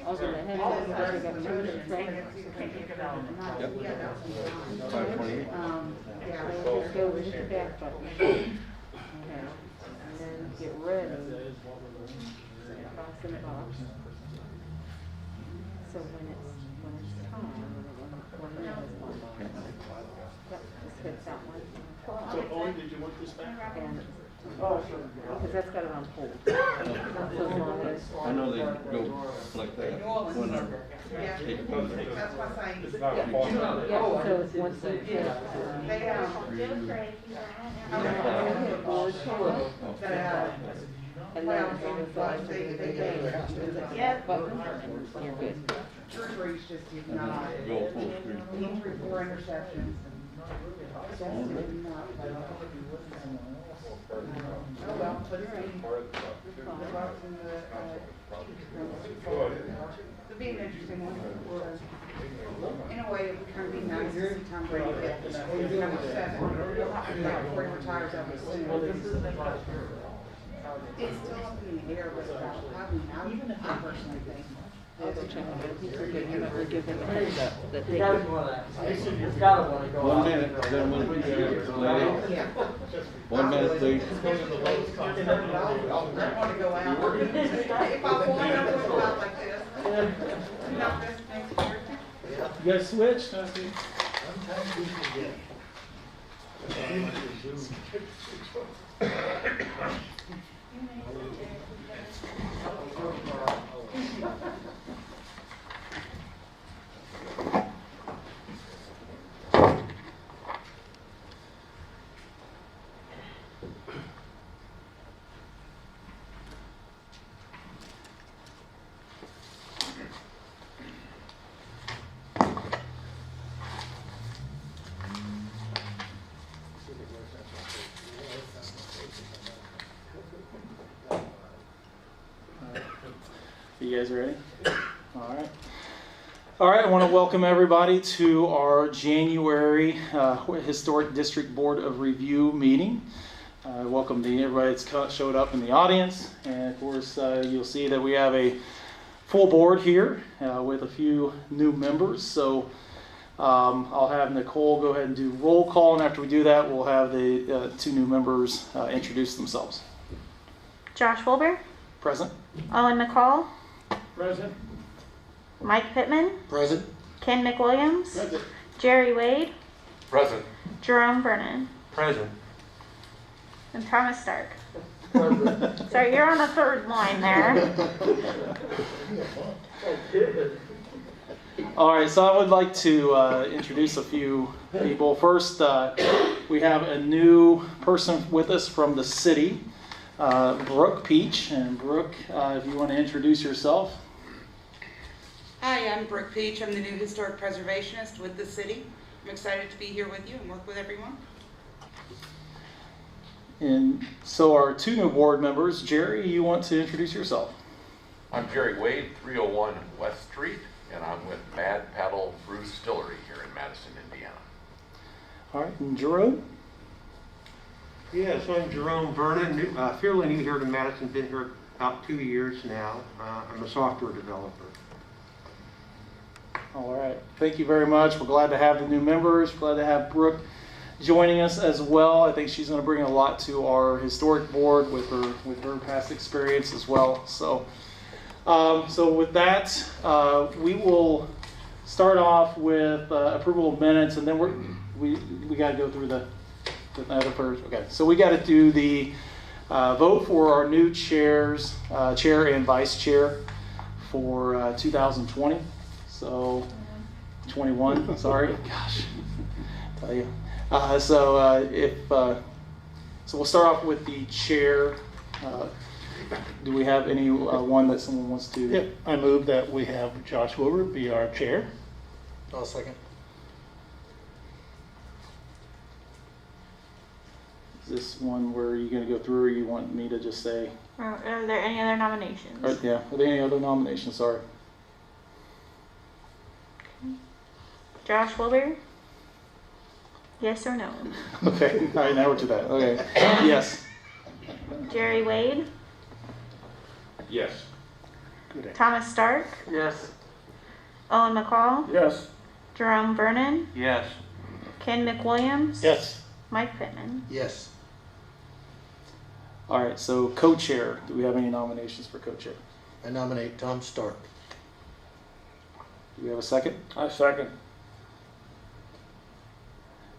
I'll go ahead and I got 2 minutes, right? Yep. 5:28. So just go with the back button. Okay. And then get ready. Cross it off. So when it's time, when it is on. Yep, just hit that one. So, Owen, did you want this back? And, because that's got it on hold. So as long as. I know they go like that when they're taking pictures. That's what I'm saying. Yeah, so it's once they hit. And then as long as they button, you're good. Surgery's just did not. Go full screen. Need 3 or 4 interceptions. Oh well, but it's it'll be an interesting one. In a way, it would kind of be nice to see Tom Brady get number 7 before he retires out soon. It's still up in the air, but probably not. I personally think. I'll go check on it. He's forgetting, you never give him a heads up that they. 1 minute, then we'll be Yeah. 1 minute, please. I want to go out. If I want, I would go out like this. Not this next year. You guys switch? You guys ready? All right, I want to welcome everybody to our January Historic District Board of Review meeting. Welcome to everybody that's showed up in the audience. And of course, you'll see that we have a full board here with a few new members. So I'll have Nicole go ahead and do roll call. And after we do that, we'll have the 2 new members introduce themselves. Josh Wilbur, Present. Owen McCall, Present. Mike Pittman, Present. Ken McWilliams, Present. Jerry Wade, Present. Jerome Vernon, Present. and Thomas Stark. So you're on the 3rd line there. All right, so I would like to introduce a few people. First, we have a new person with us from the city, Brooke Peach. And Brooke, if you want to introduce yourself. Hi, I'm Brooke Peach. I'm the new historic preservationist with the city. I'm excited to be here with you and work with everyone. And so our 2 new board members, Jerry, you want to introduce yourself? I'm Jerry Wade, 301 West Street, and I'm with Mad Paddle Brew Distillery here in Madison, Indiana. All right, and Jerome? Yes, I'm Jerome Vernon, fairly new here to Madison, been here about 2 years now. I'm a software developer. All right, thank you very much. We're glad to have the new members. Glad to have Brooke joining us as well. I think she's going to bring a lot to our historic board with her past experience as well. So with that, we will start off with approval of minutes, and then we got to go through the other first. Okay, so we got to do the vote for our new chairs, chair and vice chair for 2020. So 21. Sorry, gosh, tell you. So we'll start off with the chair. Do we have any one that someone wants to? Yep, I move that we have Josh Wilbur be our chair. I'll second. Is this one where you're going to go through, or you want me to just say? Are there any other nominations? Are there any other nominations? Sorry. Josh Wilbur? Yes or no? Okay, all right, now we're to that. Okay, yes. Jerry Wade? Yes. Thomas Stark, Yes. Owen McCall, Yes. Jerome Vernon, Yes. Ken McWilliams, Yes. Mike Pittman. Yes. All right, so co-chair. Do we have any nominations for co-chair? I nominate Tom Stark. Do we have a second? I second.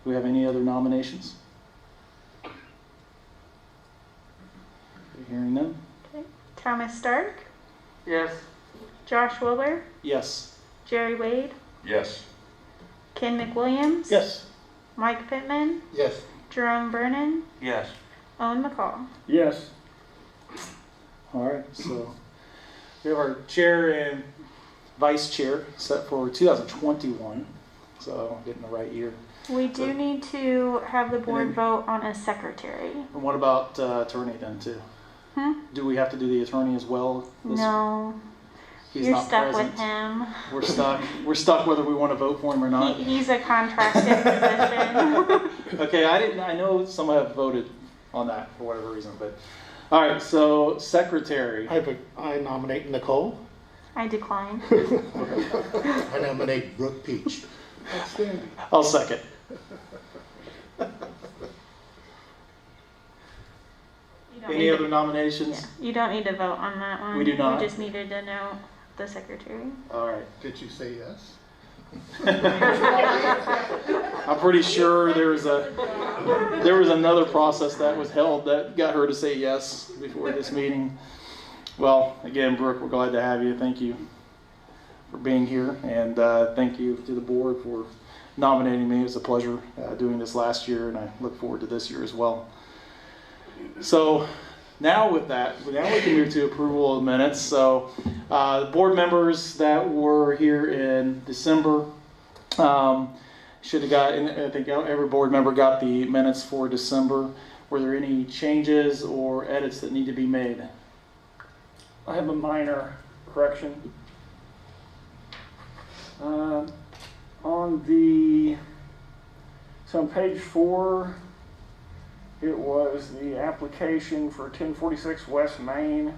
Do we have any other nominations? Hearing none? Okay. Thomas Stark, Yes. Josh Wilbur, Yes. Jerry Wade, Yes. Ken McWilliams, Yes. Mike Pittman, Yes. Jerome Vernon, Yes. Owen McCall. Yes. All right, so we have our chair and vice chair set for 2021, so getting the right year. We do need to have the board then- vote on a secretary. And what about attorney then too? Do we have to do the attorney as well? No, He's you're not stuck present. with him. We're stuck. We're stuck whether we want to vote for him or not. He's a contracted position. Okay, I know some have voted on that for whatever reason, but all right. So secretary. I nominate Nicole. I decline. I nominate Brooke Peach. I'll second. You don't Any need other to- nominations? Yeah, you don't need to vote on that one. We do not? We just needed to know the secretary. All right. Did you say yes? I'm pretty sure there was another process that was held that got her to say yes before this meeting. Well, again, Brooke, we're glad to have you. Thank you for being here, and thank you to the board for nominating me. It was a pleasure doing this last year, and I look forward to this year as well. So now with that, now we can move to approval of minutes. So the board members that were here in December should have got, and I think every board member got the minutes for December. Were there any changes or edits that need to be made? I have a minor correction. So on page 4, it was the application for 1046 West Main.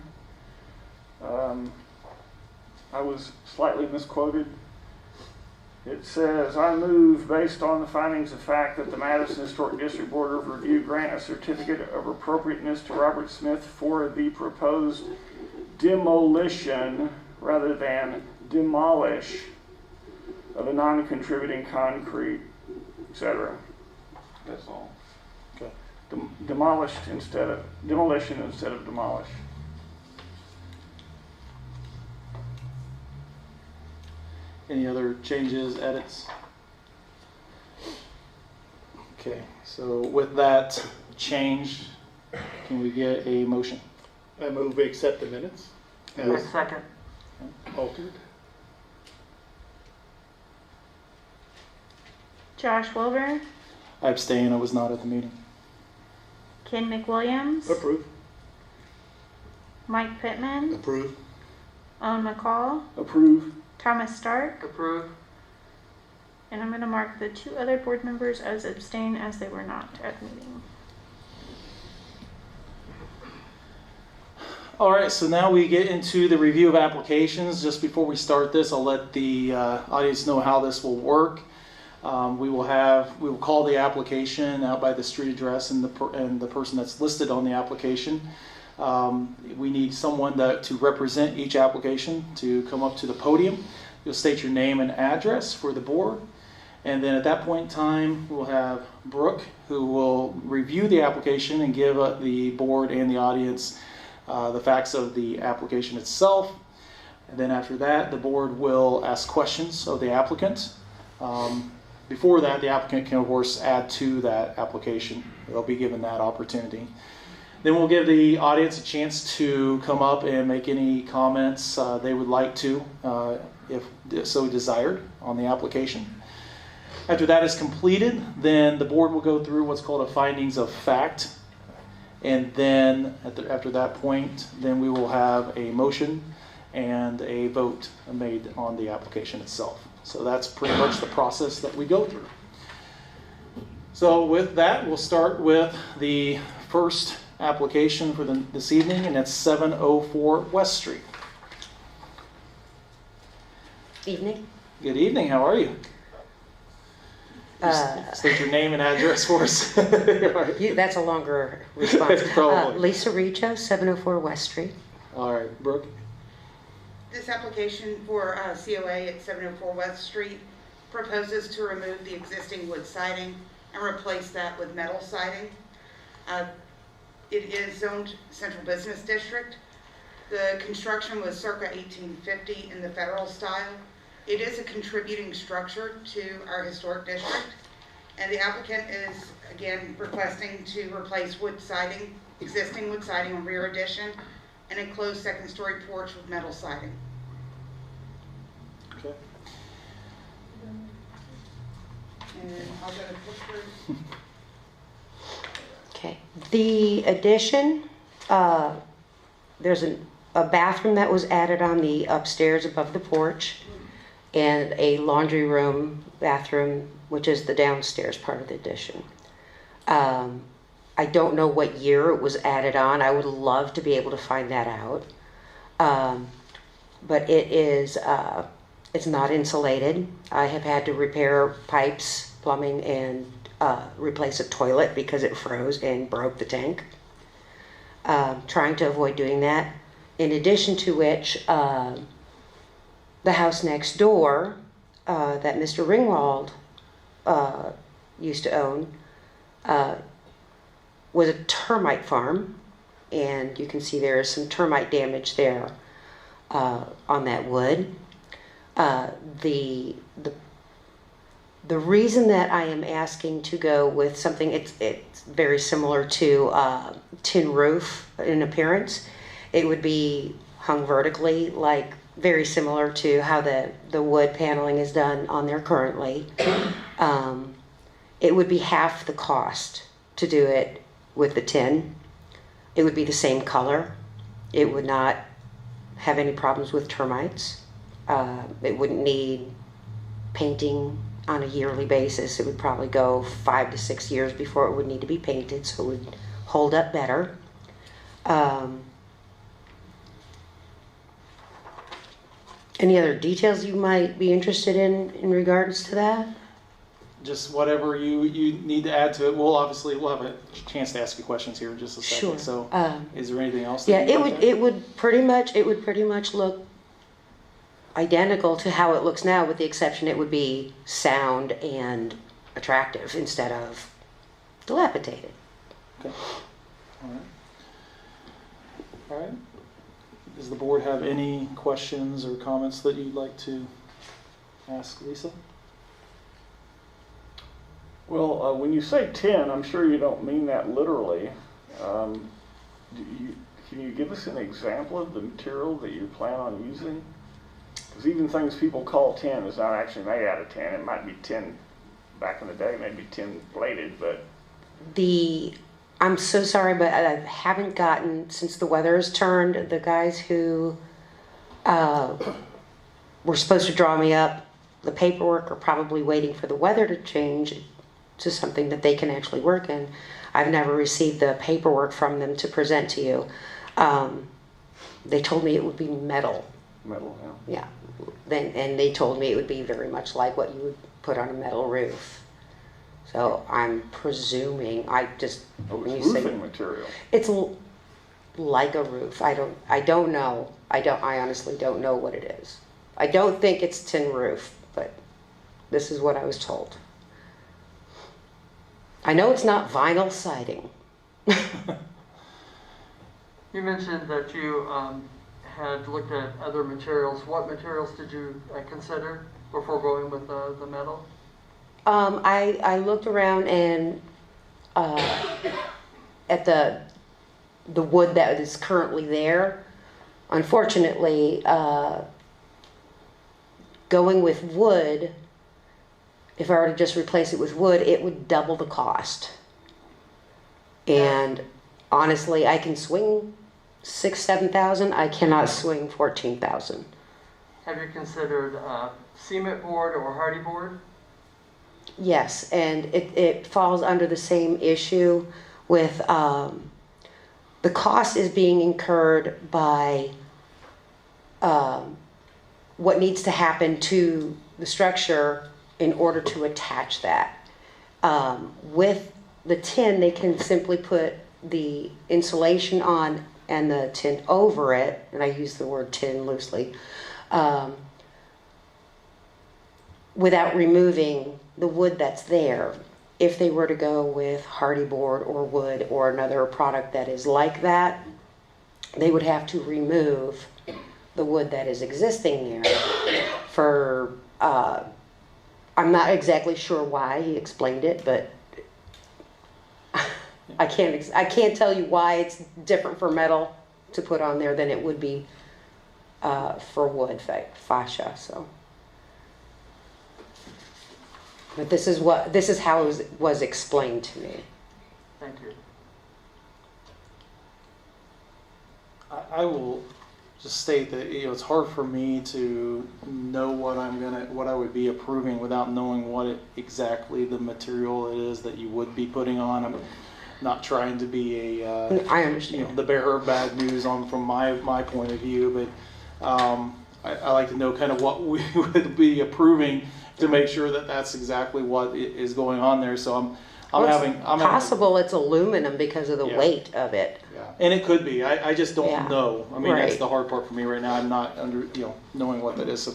I was slightly misquoted. It says, I move based on the findings of fact that the Madison Historic District Board of Review grant a certificate of appropriateness to Robert Smith for the proposed demolition rather than demolish of a non-contributing concrete, etc. That's all. Okay. Demolition instead of demolish. Any other changes, edits? Okay, so with that change, can we get a motion? I move we accept the minutes as Second. altered. Josh Wilbur, I abstain, I was not at the meeting. Ken McWilliams, Approve. Mike Pittman, Approve. Owen McCall, Approve. Thomas Stark, Approve. and I'm going to mark the 2 other board members as abstain as they were not at the meeting. All right, so now we get into the review of applications. Just before we start this, I'll let the audience know how this will work. We will call the application out by the street address and the person that's listed on the application. We need someone to represent each application to come up to the podium. You'll state your name and address for the board. And then at that point in time, we'll have Brooke, who will review the application and give the board and the audience the facts of the application itself. And then after that, the board will ask questions of the applicant. Before that, the applicant can, of course, add to that application. They'll be given that opportunity. Then we'll give the audience a chance to come up and make any comments they would like to, if so desired, on the application. After that is completed, then the board will go through what's called a findings of fact. And then after that point, then we will have a motion and a vote made on the application itself. So that's pretty much the process that we go through. So with that, we'll start with the first application for this evening, and that's 704 West Street. Evening. Good evening. How are you? State your name and address for us. That's a longer response. Probably. Lisa Riggio, 704 West Street. All right, Brooke. This application for COA at 704 West Street proposes to remove the existing wood siding and replace that with metal siding. It is zoned Central Business District. The construction was circa 1850 in the federal style. It is a contributing structure to our historic district, and the applicant is again requesting to replace wood siding, existing wood siding on rear addition, and enclosed second-story porch with metal siding. Okay. And I'll go to pictures. Okay. The addition, there's a bathroom that was added on the upstairs above the porch, and a laundry room bathroom, which is the downstairs part of the addition. I don't know what year it was added on. I would love to be able to find that out. But it is, it's not insulated. I have had to repair pipes, plumbing, and replace a toilet because it froze and broke the tank. Trying to avoid doing that. In addition to which, the house next door that Mr. Ringwald used to own was a termite farm, and you can see there is some termite damage there on that wood. The reason that I am asking to go with something, it's very similar to tin roof in appearance. It would be hung vertically, like very similar to how the wood paneling is done on there currently. It would be half the cost to do it with the tin. It would be the same color. It would not have any problems with termites. It wouldn't need painting on a yearly basis. It would probably go 5 to 6 years before it would need to be painted, so it would hold up better. Any other details you might be interested in regards to that? Just whatever you need to add to it. We'll have a chance to ask you questions here in just a second. Sure. So, is there anything else? That Yeah, you'd like to add? it would pretty much look identical to how it looks now, with the exception it would be sound and attractive instead of dilapidated. Okay. All right. All right. Does the board have any questions or comments that you'd like to ask Lisa? Well, when you say tin, I'm sure you don't mean that literally. Can you give us an example of the material that you plan on using? Because even things people call tin is not actually made out of tin. It might be tin back in the day, maybe tin plated, but... I'm so sorry, but I haven't gotten, since the weather has turned, the guys who were supposed to draw me up the paperwork are probably waiting for the weather to change to something that they can actually work in. I've never received the paperwork from them to present to you. They told me it would be metal. Metal, Yeah. And they told me it would be very much like what you would put on a metal roof. So I'm presuming, roofing material. It's like a roof. I don't know. I honestly don't know what it is. I don't think it's tin roof, but this is what I was told. I know it's not vinyl siding. You mentioned that you had looked at other materials. What materials did you consider before going with the metal? I looked around and at the wood that is currently there. Unfortunately, going with wood, if I were to just replace it with wood, it would double the cost. And honestly, I can swing $6,000-7,000. I cannot swing $14,000. Have you considered cement board or hardy board? Yes, and it falls under the same issue with the cost is being incurred by what needs to happen to the structure in order to attach that. With the tin, they can simply put the insulation on and the tin over it, and I use the word tin loosely, without removing the wood that's there. If they were to go with hardy board or wood or another product that is like that, they would have to remove the wood that is existing there for, I'm not exactly sure why he explained it, but I can't tell you why it's different for metal to put on there than it would be for wood fascia. So, but this is how it was explained to me. Thank you. I will just state that it's hard for me to know what I would be approving without knowing what exactly the material it is that you would be putting on. I'm not trying to be I understand. the bearer of bad news from my point of view, but I like to know kind of what we would be approving to make sure that that's exactly what is going on there. So I'm possible it's aluminum because of the weight of it. Yeah, and it could be. I just don't know. I mean, that's Right. the hard part for me right now. I'm not knowing what that is. So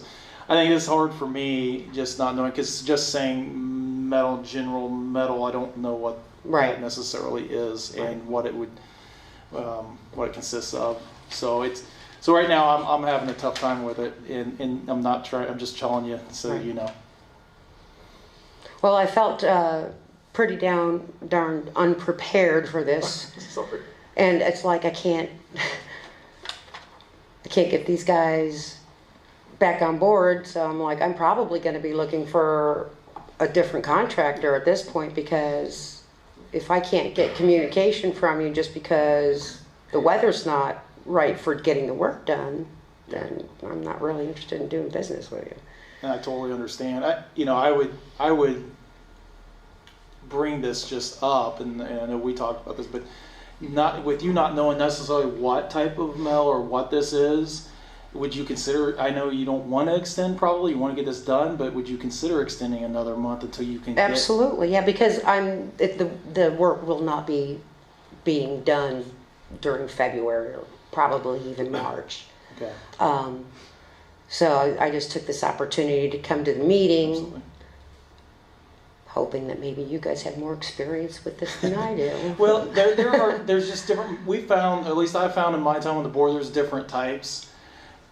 I think it's hard for me just not knowing, because just saying metal, general metal, I don't know what that necessarily is and what it would, what it consists of. So right now I'm having a tough time with it, and I'm not trying. I'm just telling you so you know. Well, I felt pretty darn unprepared for this. Sorry. And it's like I can't get these guys back on board. So I'm like, I'm probably going to be looking for a different contractor at this point, because if I can't get communication from you just because the weather's not right for getting the work done, then I'm not really interested in doing business with you. And I totally understand. I would bring this just up, and I know we talked about this, but not knowing necessarily what type of metal or what this is. Would you consider? I know you don't want to extend. Probably you want to get this done, but would you consider extending another month until you can? Absolutely, yeah. Because the work will not be being done during February or probably even March. Okay. So I just took this opportunity to come to the meeting. Absolutely. Hoping that maybe you guys have more experience with this than I do. Well, there's just different. We found, at least I found in my time on the board, there's different types,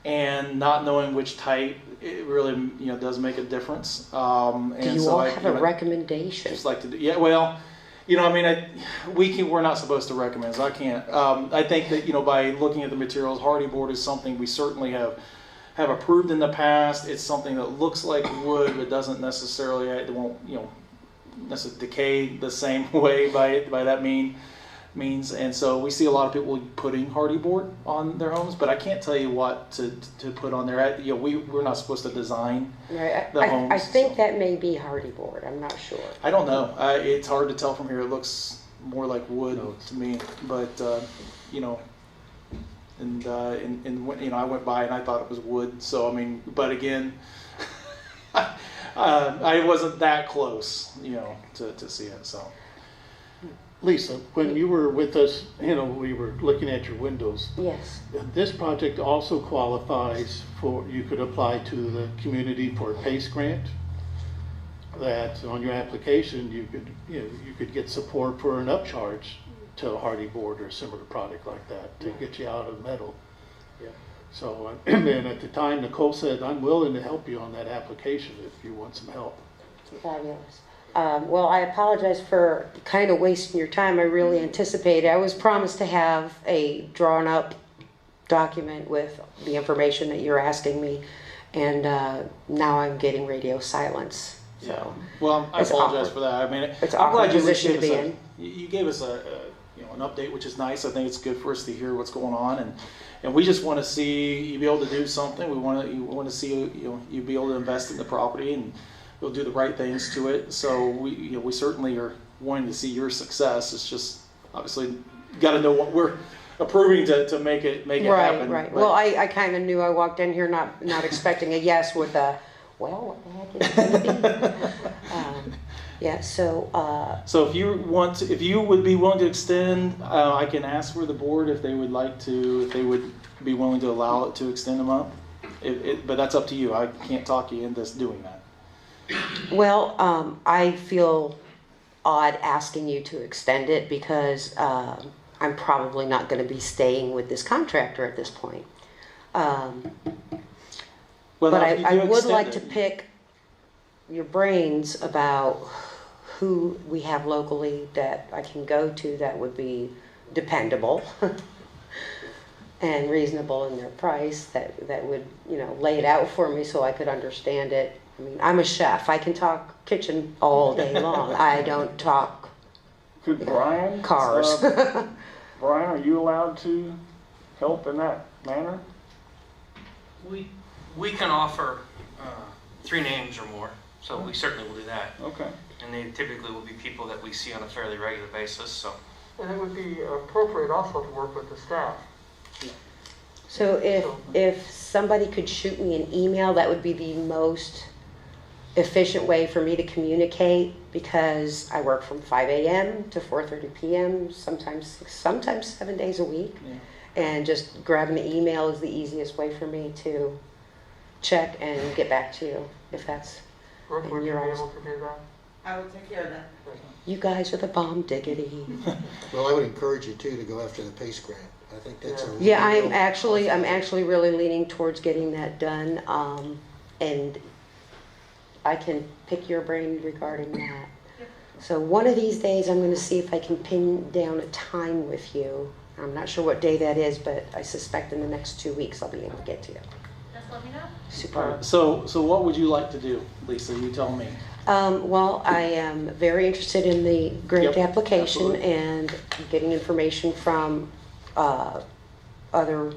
and not knowing which type, it really does make a difference. Do you all have a recommendation? Just like to do, yeah. Well, we're not supposed to recommend, so I can't. I think that by looking at the materials, hardy board is something we certainly have approved in the past. It's something that looks like wood, but doesn't necessarily. It won't necessarily decay the same way by that means. And so we see a lot of people putting hardy board on their homes, but I can't tell you what to put on there. We're not supposed to design the homes. I think that may be hardy board. I'm not sure. I don't know. It's hard to tell from here. It looks more like wood to me, but and I went by and I thought it was wood. So I mean, but again, I wasn't that close, to see it. So, Lisa, when you were with us, we were looking at your windows. Yes. This project also qualifies for, you could apply to the Community for PACE grant. That on your application, you could get support for an upcharge to a hardy board or a similar product like that to get you out of metal. yeah. So, and at the time, Nicole said, I'm willing to help you on that application if you want some help. Fabulous. Well, I apologize for kind of wasting your time. I really anticipated. I was promised to have a drawn up document with the information that you're asking me, and now I'm getting radio silence. So Yeah. Well, I apologize for that. I mean, it's I'm glad you position to be in. You gave us an update, which is nice. I think it's good for us to hear what's going on, and we just want to see you be able to do something. You want to see you be able to invest in the property and you'll do the right things to it. So we certainly are wanting to see your success. It's just obviously got to know what approving to make it Right, happen. right. but- Well, I kind of knew I walked in here not expecting a yes with a, well, what the heck is it gonna be? Yeah, so, So if you would be willing to extend, I can ask for the board if they would be willing to allow it to extend a month. But that's up to you. I can't talk you into doing that. well, I feel odd asking you to extend it because I'm probably not going to be staying with this contractor at this point. Well, But now, if you I do would extend like it- to pick your brains about who we have locally that I can go to that would be dependable and reasonable in their price, that would, lay it out for me so I could understand it. I mean, I'm a chef. I can talk kitchen all day long. I don't talk Could Brian? cars. Brian, are you allowed to help in that manner? We can offer 3 names or more, so we certainly will do that. Okay. And they typically will be people that we see on a fairly regular basis, so. And it would be appropriate also to work with the staff. So if somebody could shoot me an email, that would be the most efficient way for me to communicate, because I work from 5 a.m. to 4:30 p.m. sometimes 7 days a week. Yeah. And just grabbing the email is the easiest way for me to check and get back to you, if that's Brooke, would in you your be own. able to do that? I will take care of that. You guys are the bomb diggity. Well, I would encourage you too to go after the PACE grant. I think that's a Yeah, real I'm actually really leaning towards getting that done, and I can pick your brain regarding that. So one of these days, I'm going to see if I can pin down a time with you. I'm not sure what day that is, but I suspect in the next 2 weeks I'll be able to get to you. Just let me know. Super. So what would you like to do, Lisa? You tell me. Well, I am very interested in the grant Yep, application absolutely. and getting information from other,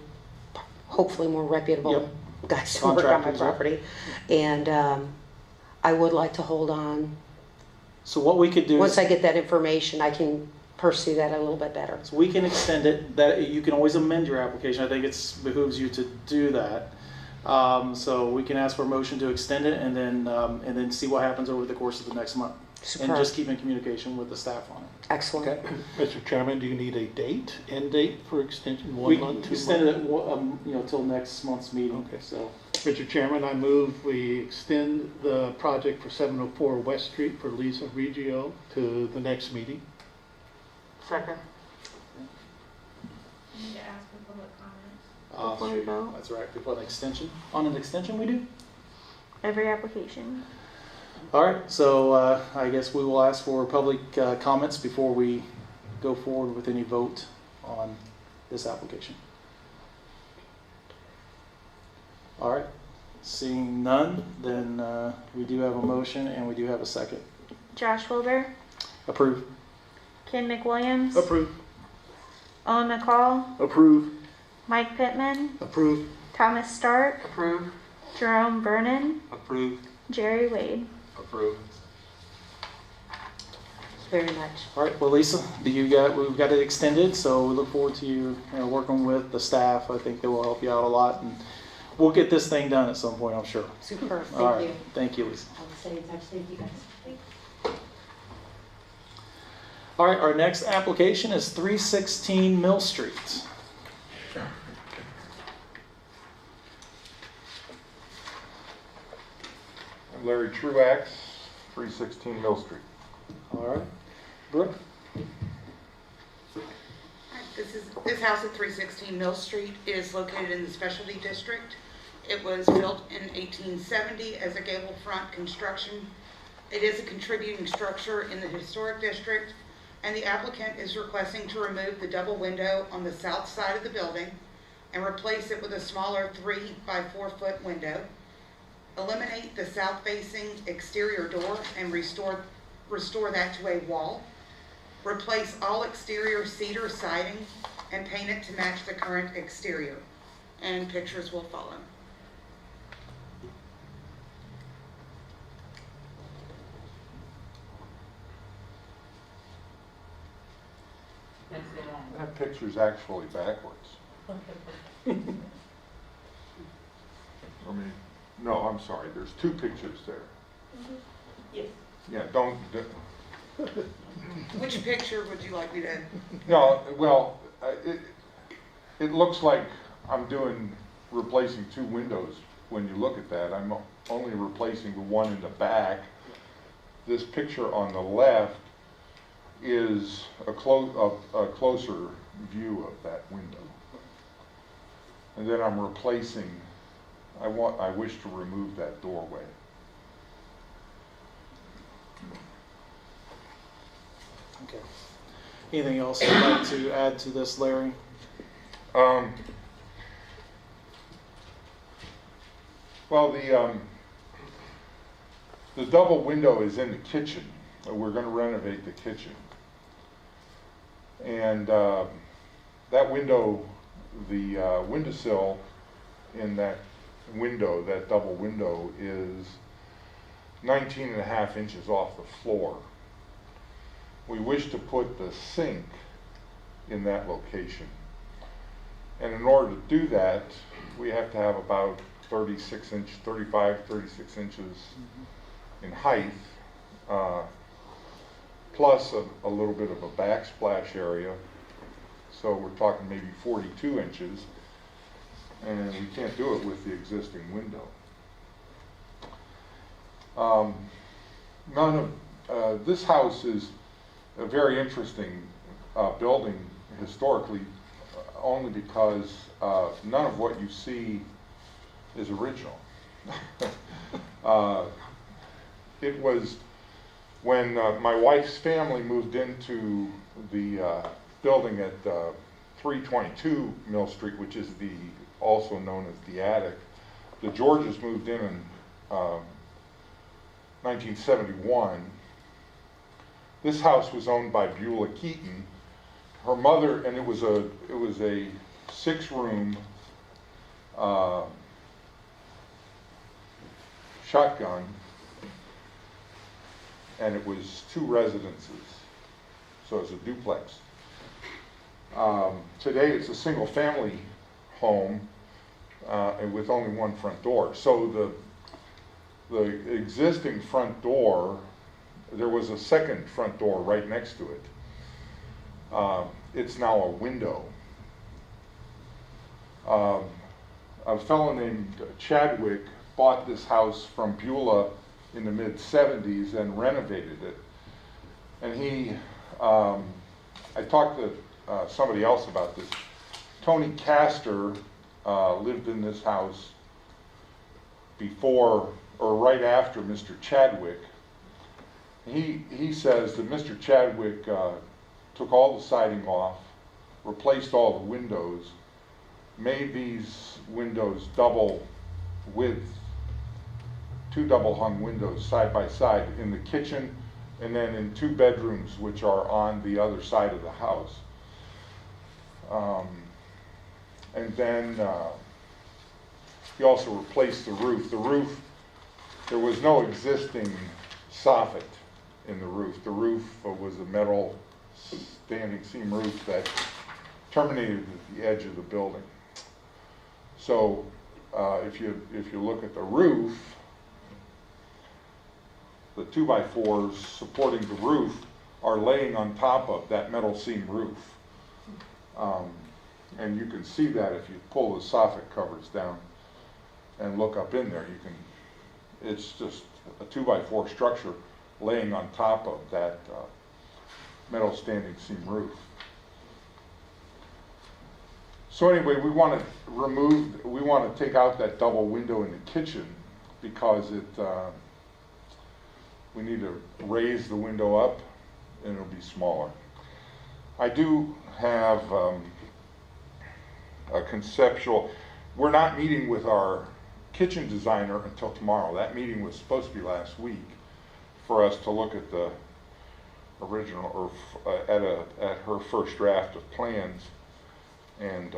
hopefully more reputable Yep. guys who work on my Contractors, yep. property. And I would like to hold on. So what we could do Once is, I get that information, I can pursue that a little bit better. so we can extend it. That you can always amend your application. I think it behooves you to do that. So we can ask for a motion to extend it, and then see what happens over the course of the next month, Superb. and just keep in communication with the staff on it. Excellent. Okay. Mr. Chairman, do you need a end date for extension, We 1 month, 2 months? extended it, till next month's meeting. Okay. So Mr. Chairman, I move we extend the project for 704 West Street for Lisa Riggio to the next meeting. Second. You need to ask for public comments. Before we go. that's right. Before an extension, on an extension, we do. Every application. All right. So I guess we will ask for public comments before we go forward with any vote on this application. All right. Seeing none, then we do have a motion and we do have a second. Josh Wilbur, Approve. Ken McWilliams, Approve. Owen McCall, Approve. Mike Pittman, Approve. Thomas Stark, Approve. Jerome Vernon, Approve. Jerry Wade. Approve. Very much. All right. Well, Lisa, we've got it extended, so we look forward to you working with the staff. I think they will help you out a lot, and we'll get this thing done at some point, I'm sure. Super. All Thank right. you. Thank you, Lisa. I'll stay in touch. Thank you guys. All right, our next application is 316 Mill Street. I'm Larry Truax, 316 Mill Street. All right. Brooke? This house at 316 Mill Street is located in the Specialty District. It was built in 1870 as a gable front construction. It is a contributing structure in the Historic District, and the applicant is requesting to remove the double window on the south side of the building and replace it with a smaller 3 by 4 foot window. Eliminate the south-facing exterior door and restore that to a wall. Replace all exterior cedar siding and paint it to match the current exterior. And pictures will follow. picture's actually backwards. I mean, no, I'm sorry, there's 2 pictures there. Yes. Yeah, don't, Which picture would you like me to? no, well, it looks like I'm replacing 2 windows when you look at that. I'm only replacing the one in the back. This picture on the left is a closer view of that window. And then I'm replacing, I wish to remove that doorway. Okay. Anything else you'd like to add to this, Larry? Well, the double window is in the kitchen. We're going to renovate the kitchen. And that window, the windowsill in that window, that double window, is 19.5 inches off the floor. We wish to put the sink in that location. And in order to do that, we have to have about 36 inches in height, plus a little bit of a backsplash area. So we're talking maybe 42 inches, and we can't do it with the existing window. This house is a very interesting building historically, only because none of what you see is original. It was when my wife's family moved into the building at 322 Mill Street, which is also known as the attic. The Georges moved in 1971. This house was owned by Beulah Keaton. Her mother, and it was a 6-room shotgun, and it was 2 residences, so it's a duplex. Today it's a single-family home and with only 1 front door. So the existing front door, there was a second front door right next to it. It's now a window. A fellow named Chadwick bought this house from Beulah in the mid-70s and renovated it. And I talked to somebody else about this. Tony Castor lived in this house before or right after Mr. Chadwick. He says that Mr. Chadwick took all the siding off, replaced all the windows, made these windows double with 2 double hung windows side by side in the kitchen, and then in 2 bedrooms which are on the other side of the house. And then he also replaced the roof. The roof, there was no existing soffit in the roof. The roof was a metal standing seam roof that terminated at the edge of the building. So if you look at the roof, the 2x4s supporting the roof are laying on top of that metal seam roof. And you can see that if you pull the soffit covers down and look up in there. It's just a 2x4 structure laying on top of that metal standing seam roof. So anyway, we want to take out that double window in the kitchen because we need to raise the window up and it'll be smaller. I do have a conceptual, we're not meeting with our kitchen designer until tomorrow. That meeting was supposed to be last week for us to look at the original, or at her first draft of plans, and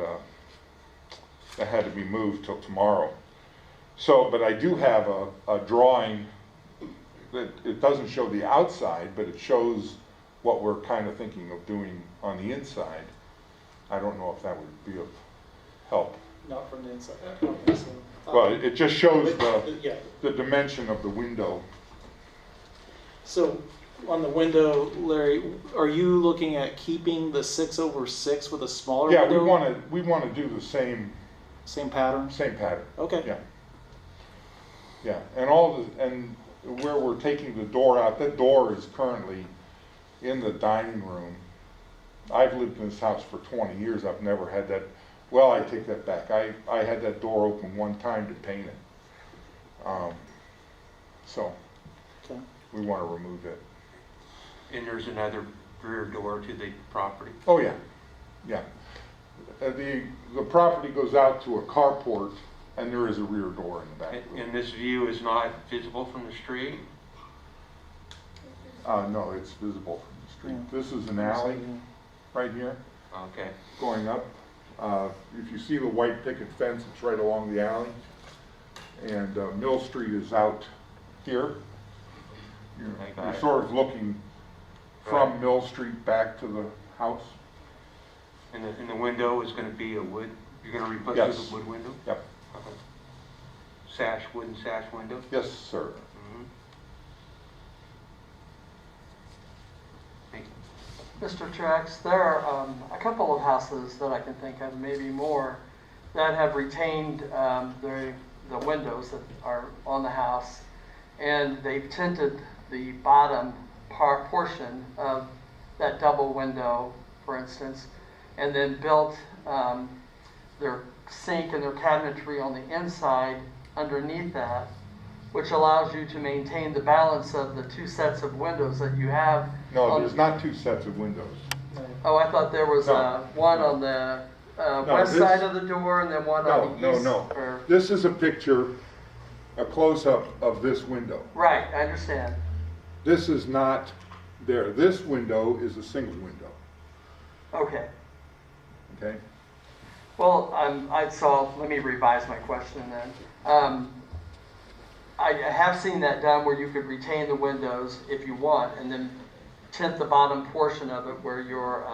that had to be moved till tomorrow. So, but I do have a drawing that it doesn't show the outside, but it shows what we're kind of thinking of doing on the inside. I don't know if that would be of help. Not from the inside. I don't think so. Well, it just shows Yeah. the dimension of the window. So on the window, Larry, are you looking at keeping the 6/6 with a smaller Yeah, window? we want to do the same pattern? Same pattern. Okay. Yeah. Yeah, and where we're taking the door out, that door is currently in the dining room. I've lived in this house for 20 years. I've never had that. Well, I take that back. I had that door open one time to paint it. So Okay. we want to remove it. And there's another rear door to the property. Oh yeah, yeah. The property goes out to a carport, and there is a rear door in the back. And this view is not visible from the street? No, it's visible from the street. This is an alley right here. Okay. Going up. If you see the white picket fence, it's right along the alley. And Mill Street is out here. You're sort of looking from Mill Street back to the house. And the window is going to be a wood? You're going to replace it with a wood window? Yep. Okay. Wooden sash window? Yes, sir. Mr. Truax, there are a couple of houses that I can think of, maybe more, that have retained the windows that are on the house, and they've tinted the bottom portion of that double window, for instance, and then built their sink and their cabinetry on the inside underneath that, which allows you to maintain the balance of the two sets of windows that you have. No, there's not two sets of windows. Oh, I thought there was one on the west side of the door and then one on the east. No. This is a picture, a close-up of this window. Right, I understand. This is not there. This window is a single window. Okay. Okay? Well, let me revise my question then. I have seen that done where you could retain the windows if you want and then tint the bottom portion of it where your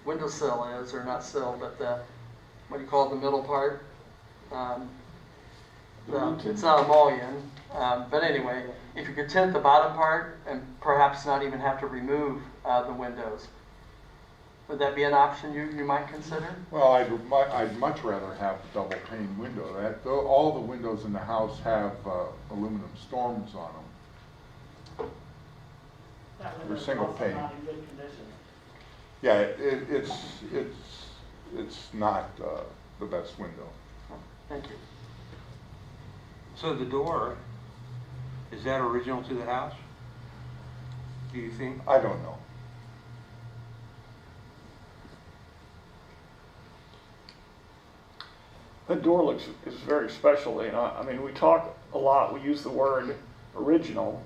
windowsill is, or not sill, but what do you call it, the middle part? It's not a mullion, but anyway, if you could tint the bottom part and perhaps not even have to remove the windows, would that be an option you might consider? Well, I'd much rather have a double pane window. All the windows in the house have aluminum storms on them. They're single pane. Yeah, it's not the best window. Thank you. So the door, is that original to the house? Do you think? I don't know. That door is very special. I mean, we talk a lot, we use the word original,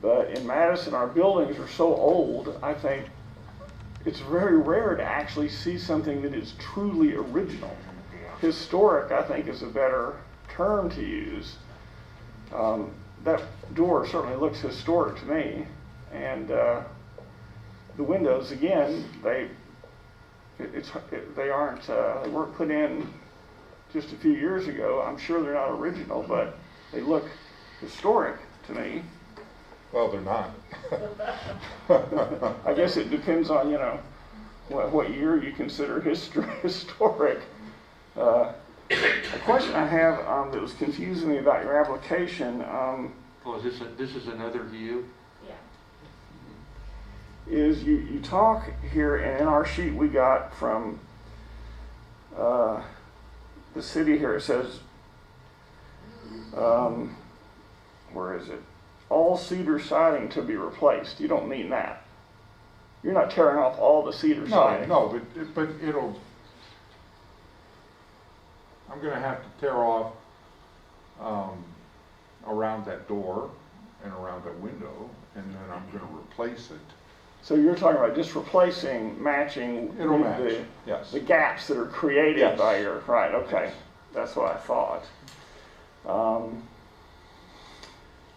but in Madison, our buildings are so old, I think it's very rare to actually see something that is truly original. Historic, I think, is a better term to use. That door certainly looks historic to me, and the windows, again, they weren't put in just a few years ago. I'm sure they're not original, but they look historic to me. Well, they're not. I guess it depends on, what year you consider historic. A question I have that was confusing me about your application. This is another view? Is you talk here, and in our sheet we got from the city here, it says, where is it? All cedar siding to be replaced. You don't mean that. You're not tearing off all the cedar siding. No, but I'm going to have to tear off around that door and around that window, and then I'm going to replace it. So you're talking about just replacing, matching the gaps that are created by your, right, okay. Yes. That's what I thought.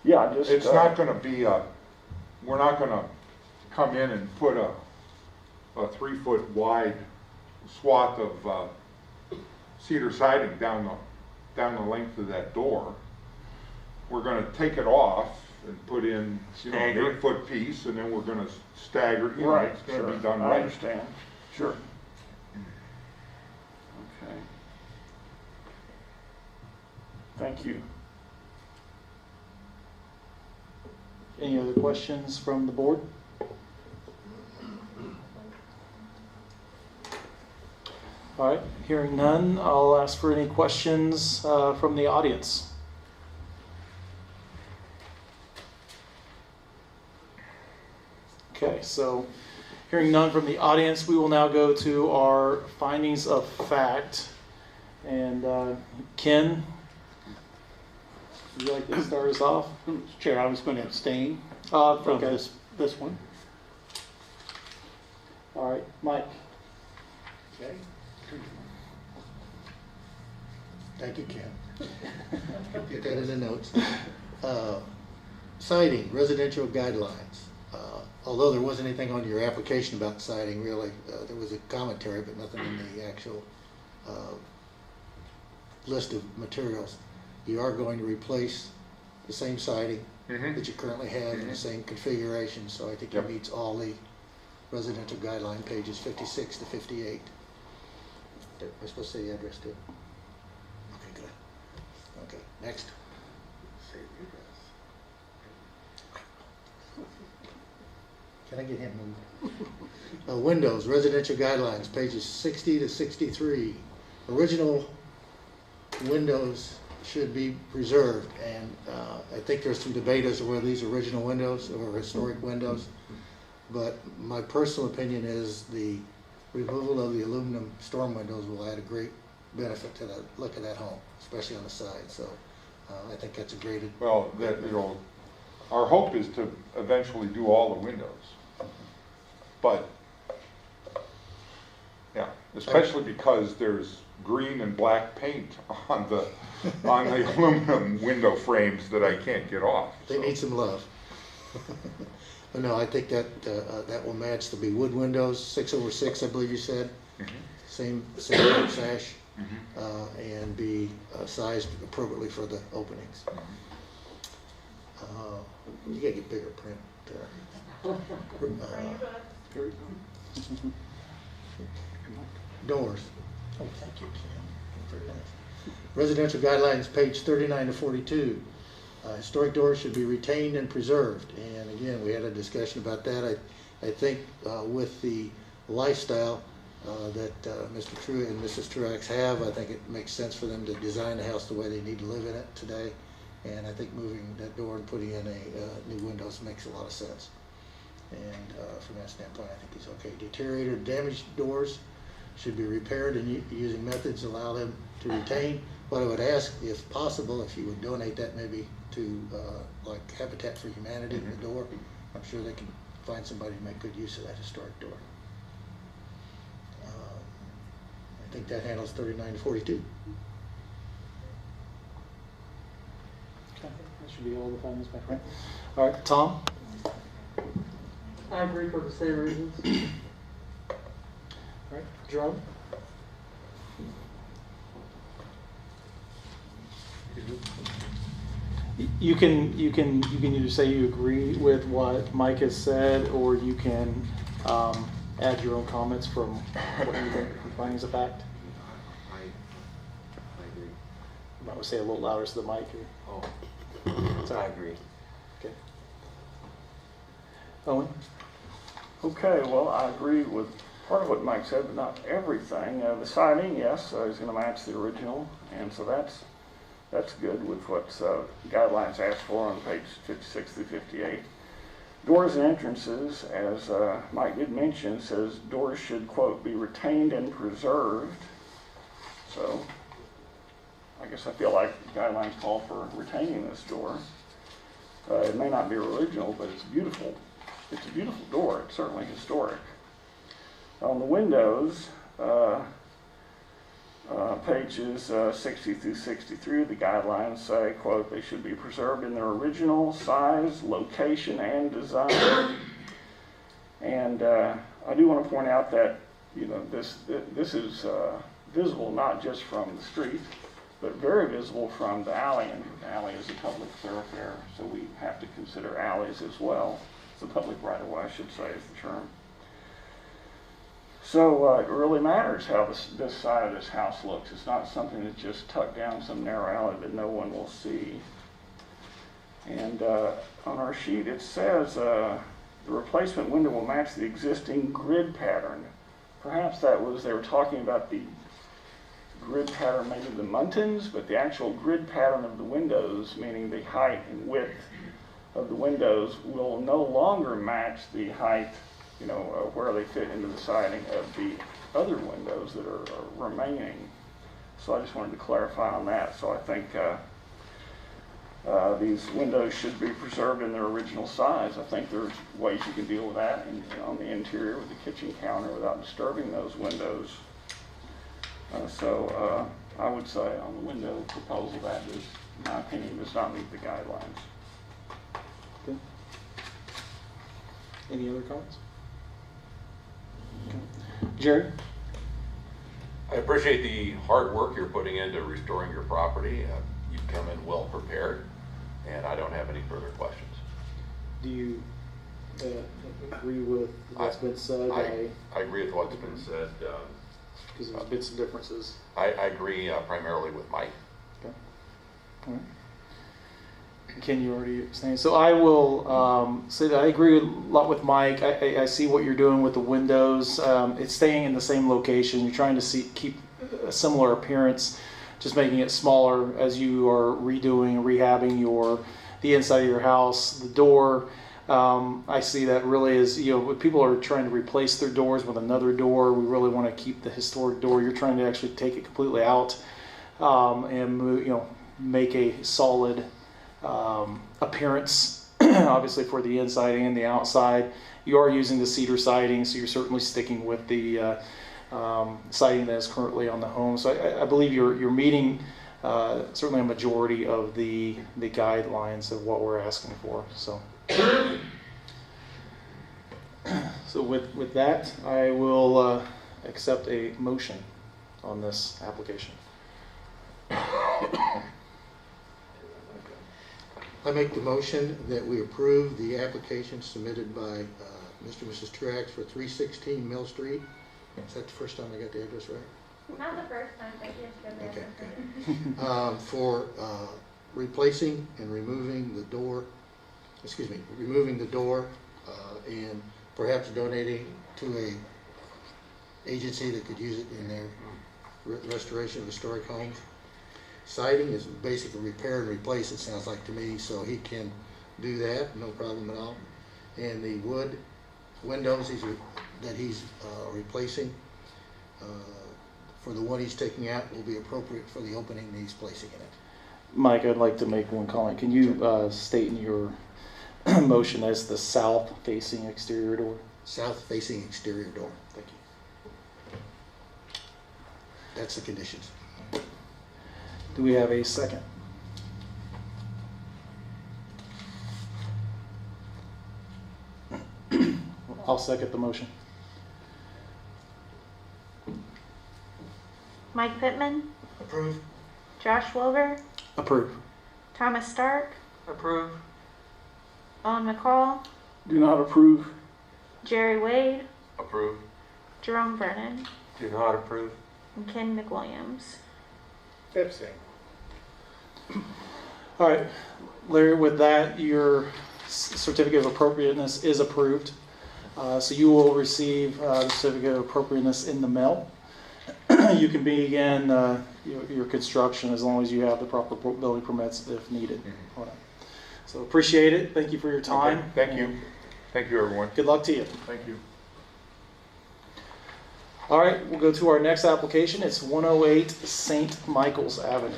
It's not going to be we're not going to come in and put a 3-foot wide swath of cedar siding down the length of that door. We're going to take it off and put in, you know, an 8-foot piece, and then we're going to stagger. You know, Right, it's going to sure. be done I right. understand. Sure. Okay. Thank you. Any other questions from the board? All right, hearing none, I'll ask for any questions from the audience. Okay, so hearing none from the audience, we will now go to our findings of fact. And Ken, would you like to start us off? Chair, I was going to abstain from from this one. All right, Mike. Okay. Thank you, Ken. Get that in the notes. Siding, residential guidelines. Although there wasn't anything on your application about siding, really, there was a commentary, but nothing in the actual list of materials. You are going to replace the same siding that you currently have in the same configuration, so I think it meets all the residential guideline pages 56 to 58. Am I supposed to say the address too? Okay, good. Okay, next. Can I get him moved? Windows, residential guidelines, pages 60 to 63. Original windows should be preserved, and I think there's some debate as to whether these are original windows or historic windows, but my personal opinion is the removal of the aluminum storm windows will add a great benefit to the look of that home, especially on the side. So I think that's a great. Well, that, you know, our hope is to eventually do all the windows, but yeah, especially because there's green and black paint on the aluminum window frames that I can't get off. They need some love. But no, I think that that will match. There'll be wood windows, 6/6, I believe you said. Same sash, and be sized appropriately for the openings. You gotta get bigger print there. Doors. Oh, thank you, Ken. Very nice. Residential guidelines, page 39 to 42. Historic doors should be retained and preserved. And again, we had a discussion about that. I think with the lifestyle that Mr. Truax and Mrs. Truax have, I think it makes sense for them to design the house the way they need to live in it today. And I think moving that door and putting in a new windows makes a lot of sense. And from that standpoint, I think it's okay. Deteriorated or damaged doors should be repaired and using methods allow them to retain. What I would ask, if possible, if you would donate that maybe to like Habitat for Humanity, the door. I'm sure they can find somebody to make good use of that historic door. I think that handles 39 to 42. Okay, that should be all the findings, my friend. All right, Tom? I agree for the same reasons. All right, Jerome? You can either say you agree with what Mike has said, or you can add your own comments from what you think the findings of fact. I agree. You might want to say it a little louder so the mic. I agree. Okay. Owen? Okay, well, I agree with part of what Mike said, but not everything. The siding, yes, is going to match the original, and so that's good with what guidelines ask for on page 56 through 58. Doors and entrances, as Mike did mention, says doors should, quote, be retained and preserved. So I guess I feel like guidelines call for retaining this door. It may not be original, but it's beautiful. It's a beautiful door. It's certainly historic. On the windows, pages 60 through 63, the guidelines say, quote, they should be preserved in their original size, location, and design. And I do want to point out that you know, this is visible not just from the street, but very visible from the alley, and the alley is a public thoroughfare, so we have to consider alleys as well. It's a public right-of-way, I should say, is the term. So it really matters how this side of this house looks. It's not something that's just tucked down some narrow alley that no one will see. And on our sheet it says the replacement window will match the existing grid pattern. Perhaps they were talking about the grid pattern, maybe the Muntins, but the actual grid pattern of the windows, meaning the height and width of the windows, will no longer match the height, you know, where they fit into the siding of the other windows that are remaining. So I just wanted to clarify on that. So I think these windows should be preserved in their original size. I think there's ways you can deal with that on the interior with the kitchen counter without disturbing those windows. So I would say on the window proposal that is, in my opinion, does not meet the guidelines. Okay. Any other comments? Okay. Jerry? I appreciate the hard work you're putting into restoring your property. You've come in well prepared, and I don't have any further questions. Do you agree with what's been said? I agree with what's been said. Because there's been some differences. I agree primarily with Mike. Okay. All right. Ken, you already saying. So I will say that I agree a lot with Mike. I see what you're doing with the windows. It's staying in the same location. You're trying to keep a similar appearance, just making it smaller as you are redoing and rehabbing the inside of your house. The door, I see that really is, you know, when people are trying to replace their doors with another door, we really want to keep the historic door. You're trying to actually take it completely out and move, you know, make a solid appearance, obviously for the inside and the outside. You are using the cedar siding, so you're certainly sticking with the siding that is currently on the home. So I believe you're meeting certainly a majority of the guidelines of what we're asking for. So, so with that, I will accept a motion on this application. I make the motion that we approve the application submitted by Mr. and Mrs. Truax for 316 Mill Street. Is that the first time I got the address right? Not the first time, but yes, been there. Okay. For replacing and removing the door, and perhaps donating to a agency that could use it in their restoration of historic homes. Siding is basically repair and replace, it sounds like to me, so he can do that, no problem at all. And the wood windows that he's replacing, for the one he's taking out, will be appropriate for the opening that he's placing in it. Mike, I'd like to make one comment. Can you state in your motion as the south-facing exterior door? South-facing exterior door. Thank you. That's the conditions. Do we have a second? I'll second the motion. Mike Pittman, Approve. Josh Wilbur, Approve. Thomas Stark, Approve. Owen McCall, Do not approve. Jerry Wade, Approve. Jerome Vernon, Do not approve. and Ken McWilliams. Abstain. All right, Larry, with that, your certificate of appropriateness is approved. So you will receive the certificate of appropriateness in the mail. You can begin your construction as long as you have the proper building permits if needed. Mm-hmm. All right. So appreciate it. Thank you for your time. Okay. Thank you. Thank you, everyone. Good luck to you. Thank you. All right, we'll go to our next application. It's 108 St. Michael's Avenue.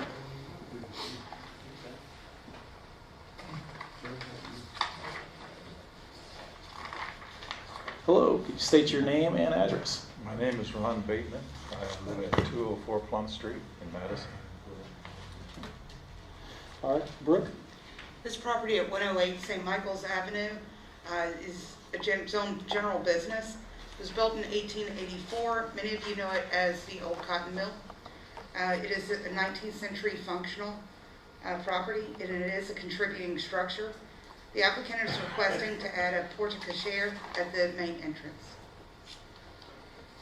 Hello, could you state your name and address? My name is Ron Bateman. I live at 204 Plum Street in Madison. All right, Brooke? This property at 108 St. Michael's Avenue is its own general business. It was built in 1884. Many of you know it as the Old Cotton Mill. It is a 19th century functional property, and it is a contributing structure. The applicant is requesting to add a porch cochere at the main entrance.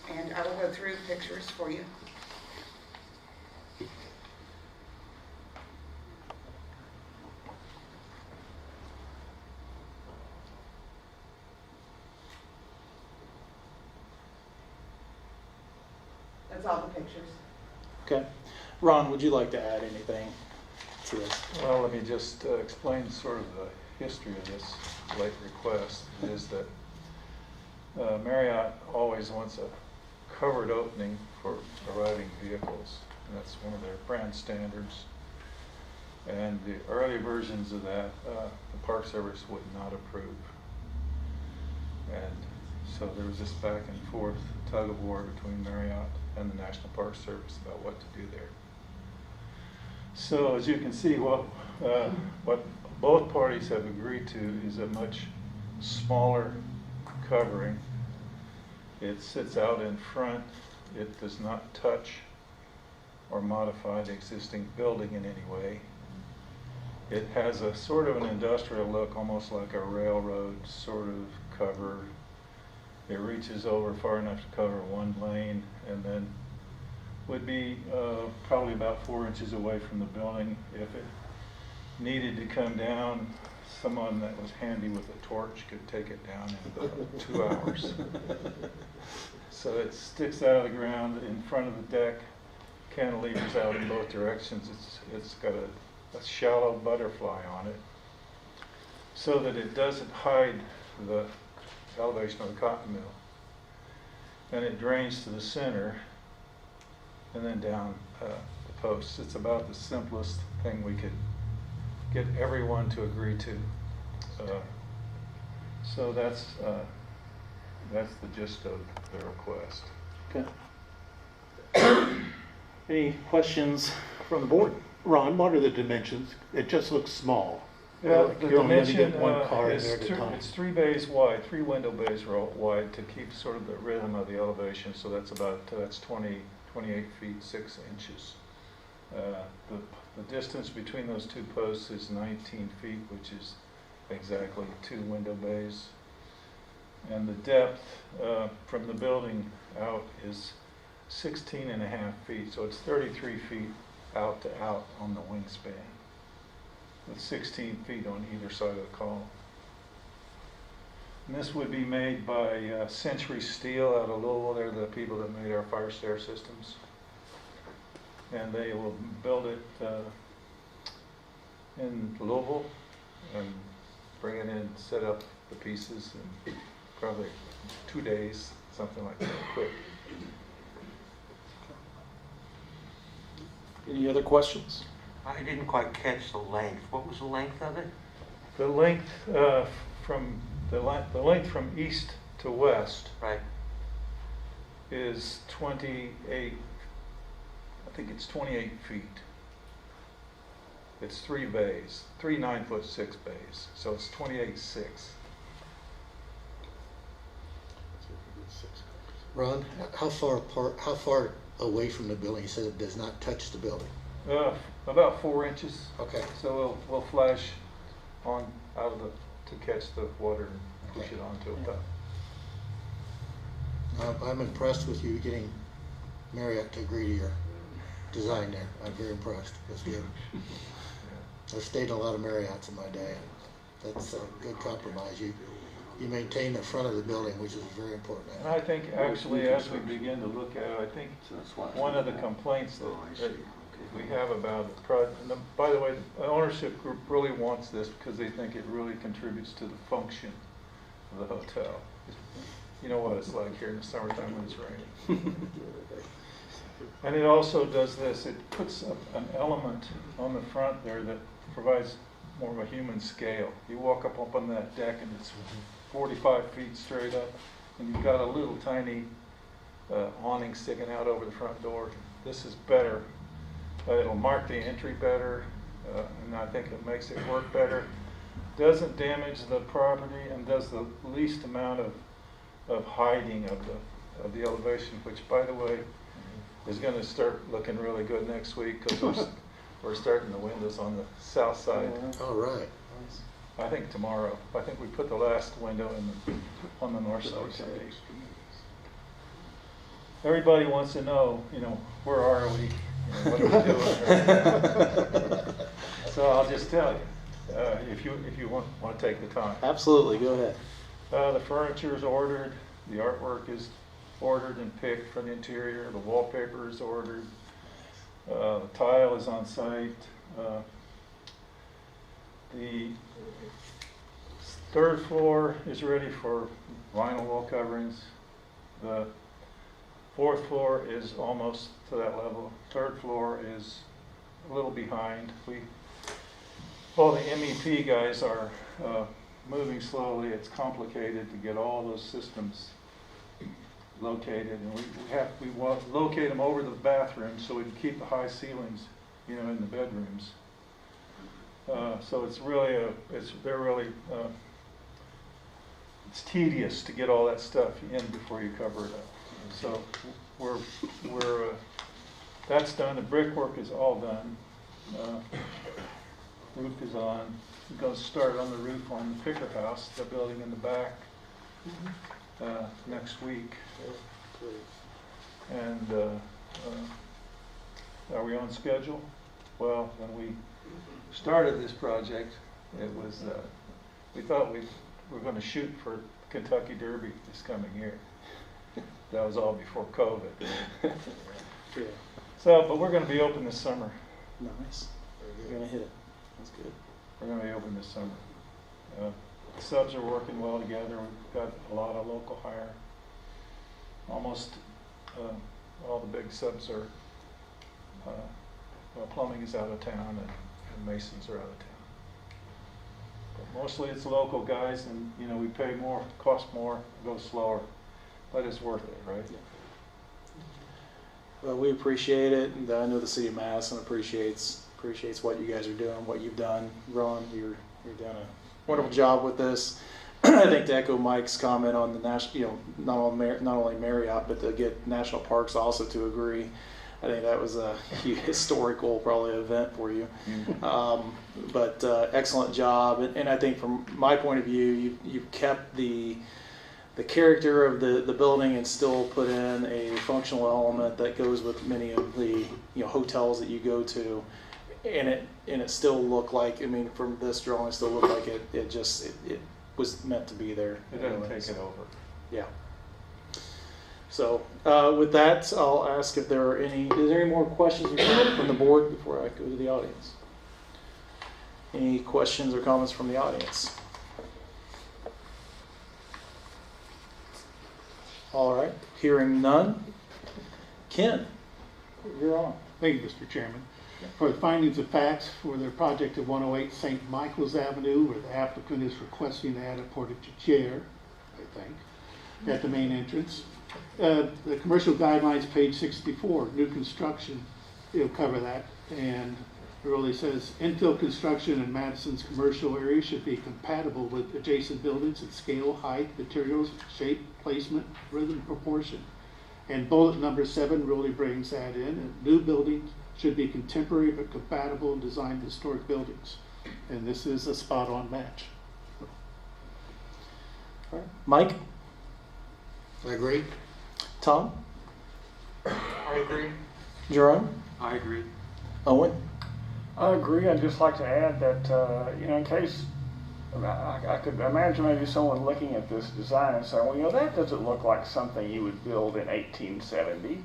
And I will go through pictures for you. That's all the pictures. Okay. Ron, would you like to add anything to this? Well, let me just explain sort of the history of this late request. It is that Marriott always wants a covered opening for arriving vehicles. And that's one of their brand standards. And the early versions of that, the Park Service would not approve. And so there was this back and forth tug of war between Marriott and the National Park Service about what to do there. So as you can see, what both parties have agreed to is a much smaller covering. It sits out in front. It does not touch or modify the existing building in any way. It has a sort of an industrial look, almost like a railroad sort of cover. It reaches over far enough to cover one lane, and then would be probably about 4 inches away from the building. If it needed to come down, someone that was handy with a torch could take it down in about 2 hours. So it sticks out of the ground in front of the deck, cantilevers out in both directions. It's got a shallow butterfly on it, so that it doesn't hide the elevation of the cotton mill. And it drains to the center and then down the posts. It's about the simplest thing we could get everyone to agree to. So that's the gist of the request. Okay. Any questions from the board? Ron, what are the dimensions? It just looks small. Yeah, Like the you're only going to dimension get one car in is there at a time. it's 3 bays wide, 3 window bays wide to keep sort of the rhythm of the elevation. So that's about 28 feet 6 inches. The distance between those two posts is 19 feet, which is exactly 2 window bays. And the depth from the building out is 16.5 feet. So it's 33 feet out to out on the wingspan, with 16 feet on either side of the column. And this would be made by Century Steel out of Louisville. They're the people that made our fire stair systems. And they will build it in Louisville and bring it in, set up the pieces in probably 2 days, something like that, quick. Any other questions? I didn't quite catch the length. What was the length of it? The length from the length from east to west, right, is 28. I think it's 28 feet. It's 3 bays, 3 9'6" bays, so it's 28.6. Ron, how far apart, how far away from the building? You said it does not touch the building. About 4 inches. Okay. So we'll flash on out of to catch the water and push it onto a top. I'm impressed with you getting Marriott to agree to your design there. I'm very impressed. That's good. I've stayed in a lot of Marriotts in my day. That's a good compromise. You maintain the front of the building, which is very important. And I think actually, as we begin to look at it, I think one of the complaints that we have about the project, and by the way, the ownership group really wants this because they think it really contributes to the function of the hotel. You know what it's like here in the summertime when it's raining. And it also does this, it puts an element on the front there that provides more of a human scale. You walk up on that deck and it's 45 feet straight up, and you've got a little tiny awning sticking out over the front door. This is better. It'll mark the entry better, and I think it makes it work better. Doesn't damage the property and does the least amount of of hiding of the elevation, which, by the way, is going to start looking really good next week because we're starting the windows on the south side. All right. I think tomorrow. I think we put the last window on the north side. Everybody wants to know, where are we? What are we doing? So I'll just tell you, if you want to take the time. Absolutely, go ahead. The furniture is ordered, the artwork is ordered and picked for the interior, the wallpaper is ordered, the tile is on site. The third floor is ready for vinyl wall coverings. The fourth floor is almost to that level. Third floor is a little behind. All the MEP guys are moving slowly. It's complicated to get all those systems located, and we want to locate them over the bathrooms so we can keep the high ceilings, in the bedrooms. So it's really it's tedious to get all that stuff in before you cover it up. So we're that's done. The brickwork is all done. Roof is on. We're going to start on the roof on the Picker House, the building in the back, next week. And are we on schedule? Well, when we started this project, it was we thought we were going to shoot for Kentucky Derby this coming year. That was all before COVID. Yeah. So, but we're going to be open this summer. Nice. You're going to hit it. That's good. We're going to be open this summer. Subs are working well together. We've got a lot of local hire. Almost all the big subs are, plumbing is out of town and masons are out of town. But mostly it's local guys, and we pay more, cost more, go slower, but it's worth it, right? Yeah. Well, we appreciate it, and I know the city of Madison appreciates what you guys are doing, what you've done. Ron, you're doing a wonderful job with this. I think to echo Mike's comment on the national, not only Marriott, but to get national parks also to agree. I think that was a historical probably event for you. But excellent job, and I think from my point of view, you've kept the character of the building and still put in a functional element that goes with many of the hotels that you go to, and it still looked like, from this drawing, it still looked like it was meant to be there. It doesn't take it over. Yeah. So with that, I'll ask if there are any more questions from the board before I go to the audience. Any questions or comments from the audience? All right, hearing none. Ken, you're on. Thank you, Mr. Chairman. For the findings of facts for their project at 108 St. Michael's Avenue, where the applicant is requesting to add a portage chair, I think, at the main entrance. The commercial guidelines, page 64, new construction, it'll cover that. And it really says infill construction in Madison's commercial area should be compatible with adjacent buildings in scale, height, materials, shape, placement, rhythm, proportion. And bullet number 7 really brings that in. And new buildings should be contemporary but compatible and designed historic buildings. And this is a spot-on match. All right. Mike? I agree. Tom? I agree. Jerome? I agree. Owen? I agree. I'd just like to add that, in case, I could imagine maybe someone looking at this design and saying, well, that doesn't look like something you would build in 1870.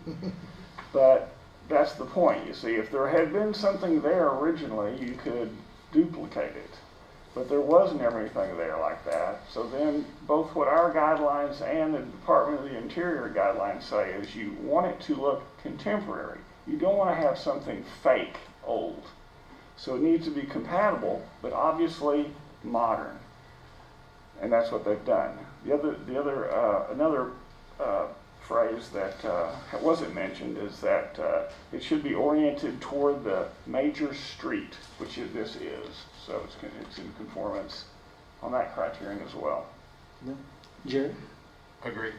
But that's the point. You see, if there had been something there originally, you could duplicate it. But there wasn't anything there like that. So then both what our guidelines and the Department of the Interior guidelines say is you want it to look contemporary. You don't want to have something fake, old. So it needs to be compatible, but obviously modern. And that's what they've done. Another phrase that wasn't mentioned is that it should be oriented toward the major street, which this is. So it's in conformance on that criterion as well. Jerry? Agree.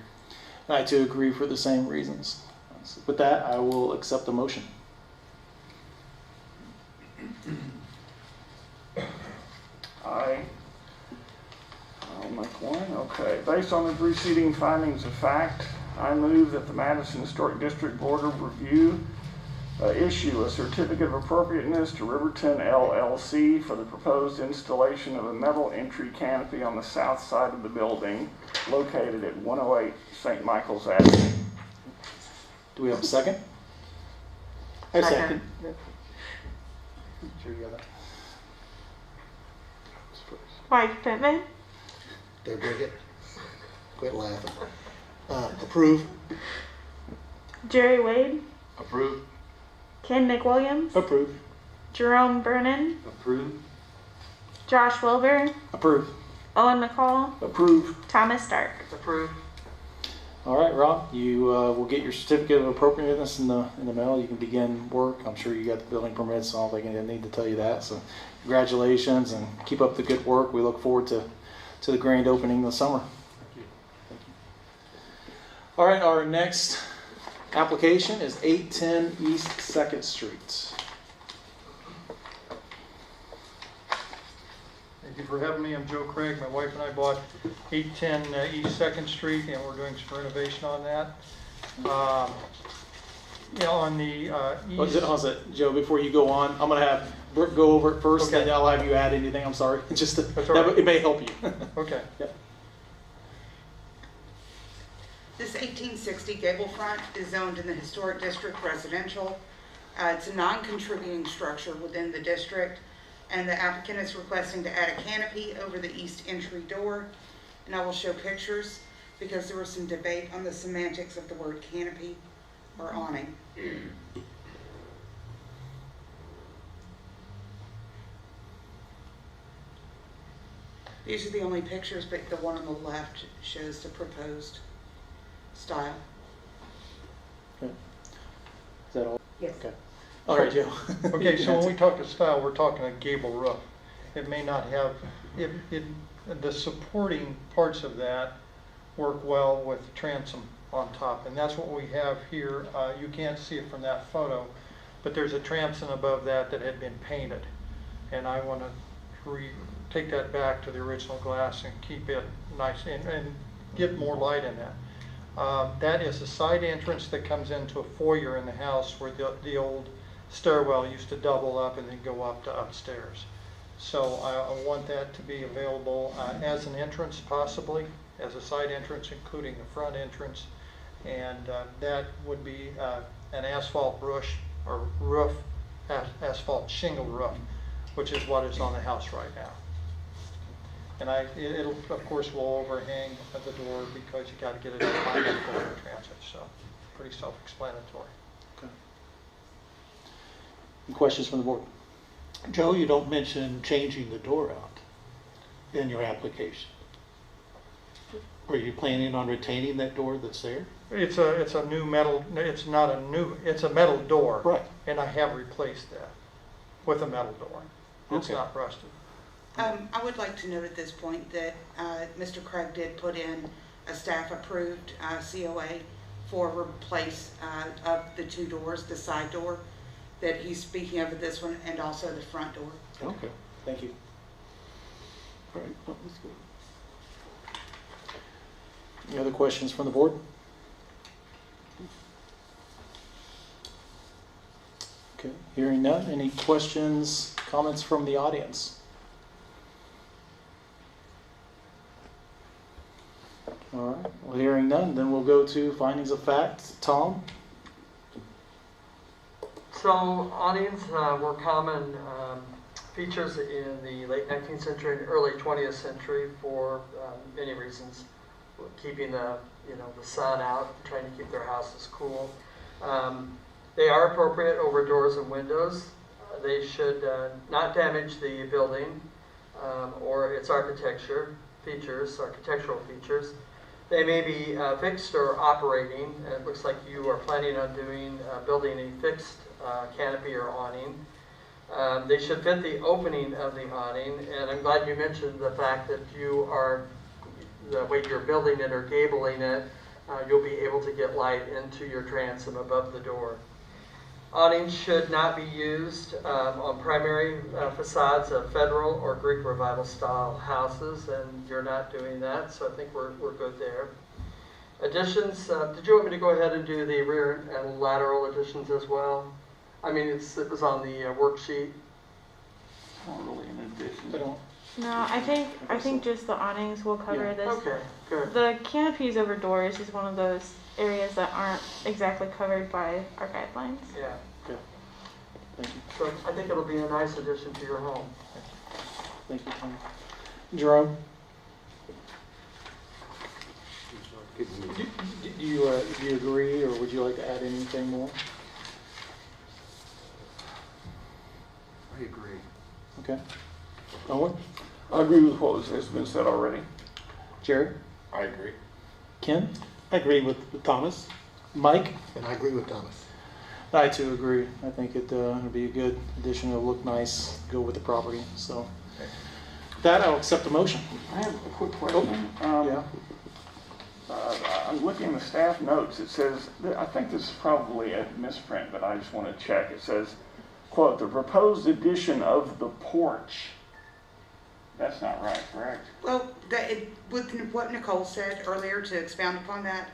I too agree for the same reasons. With that, I will accept the motion. I'll make one. Okay. Based on the preceding findings of fact, I move that the Madison Historic District Board of Review issue a certificate of appropriateness to Riverton LLC for the proposed installation of a metal entry canopy on the south side of the building located at 108 St. Michael's Avenue. Do we have a second? I second. Sure you got that. Mike Pittman, Did I it? Quit laughing. Approve. Jerry Wade, Approve. Ken McWilliams, Approve. Jerome Vernon, Approve. Josh Wilbur, Approve. Owen McCall, Approve. Thomas Stark. Approved. All right, Rob, you will get your certificate of appropriateness in the mail. You can begin work. I'm sure you got the building permits, so I don't think I need to tell you that. So congratulations and keep up the good work. We look forward to the grand opening this summer. Thank you. All right, our next application is 810 East 2nd Street. Thank you for having me. I'm Joe Craig. My wife and I bought 810 East 2nd Street, and we're doing some renovation on that. On the east... How's it, Joe, before you go on, I'm going to have Brooke go over it first, Okay. and then I'll have you add anything. I'm sorry. Just to, That's all right. it may help you. Okay. Yep. This 1860 gable front is zoned in the Historic District Residential. It's a non-contributing structure within the district, and the applicant is requesting to add a canopy over the east entry door. And I will show pictures because there was some debate on the semantics of the word canopy or awning. These are the only pictures, but the one on the left shows the proposed style. Okay. Is that all? Yes. Okay. All right, Joe. Okay, so when we talk to style, we're talking a gable roof. It may not have, the supporting parts of that work well with transom on top, and that's what we have here. You can't see it from that photo, but there's a transom above that that had been painted, and I want to take that back to the original glass and keep it nice and get more light in that. That is a side entrance that comes into a foyer in the house where the old stairwell used to double up and then go up to upstairs. So I want that to be available as an entrance, possibly as a side entrance, including the front entrance, and that would be an asphalt roof, asphalt shingle roof, which is what is on the house right now. And it'll of course will overhang the door because you got to get it up high enough for the transit. So pretty self-explanatory. Okay. Any questions from the board? Joe, you don't mention changing the door out in your application. Are you planning on retaining that door that's there? It's a new metal. It's not a new. It's a metal door. Right. And I have replaced that with a metal door. It's Okay. not rusted. I would like to note at this point that Mr. Craig did put in a staff-approved COA for replace of the two doors, the side door that he's speaking of, this one, and also the front door. Okay. Thank you. All right, well, that's good. Any other questions from the board? Okay, hearing none. Any questions, comments from the audience? All right, well, hearing none, then we'll go to findings of fact. Tom? So awnings were common features in the late 19th century and early 20th century for many reasons, keeping the sun out, trying to keep their houses cool. They are appropriate over doors and windows. They should not damage the building or its architectural features. They may be fixed or operating. It looks like you are planning on building a fixed canopy or awning. They should fit the opening of the awning, and I'm glad you mentioned the fact that you are the way you're building it or gabling it, you'll be able to get light into your transom above the door. Awnings should not be used on primary facades of Federal or Greek Revival style houses, and you're not doing that, so I think we're good there. Additions, did you want me to go ahead and do the rear and lateral additions as well? I mean, it was on the worksheet. Not really an addition. No, I think just the awnings will cover this. Okay, good. The canopies over doors is one of those areas that aren't exactly covered by our guidelines. Yeah. Okay. Thank you. So I think it'll be a nice addition to your home. Thank you, Tom. Jerome? Do you agree, or would you like to add anything more? I agree. Okay. Owen? I agree with what has been said already. Jerry? I agree. Ken? I agree with Thomas. Mike? And I agree with Thomas. I too agree. I think it'll be a good addition. It'll look nice, go with the property. So, with that, I'll accept the motion. I have a quick question. Yeah. I'm looking at the staff notes. It says, I think this is probably a misprint, but I just want to check. It says, quote, the proposed addition of the porch. That's not right, correct? Well, with what Nicole said earlier, to expound upon that,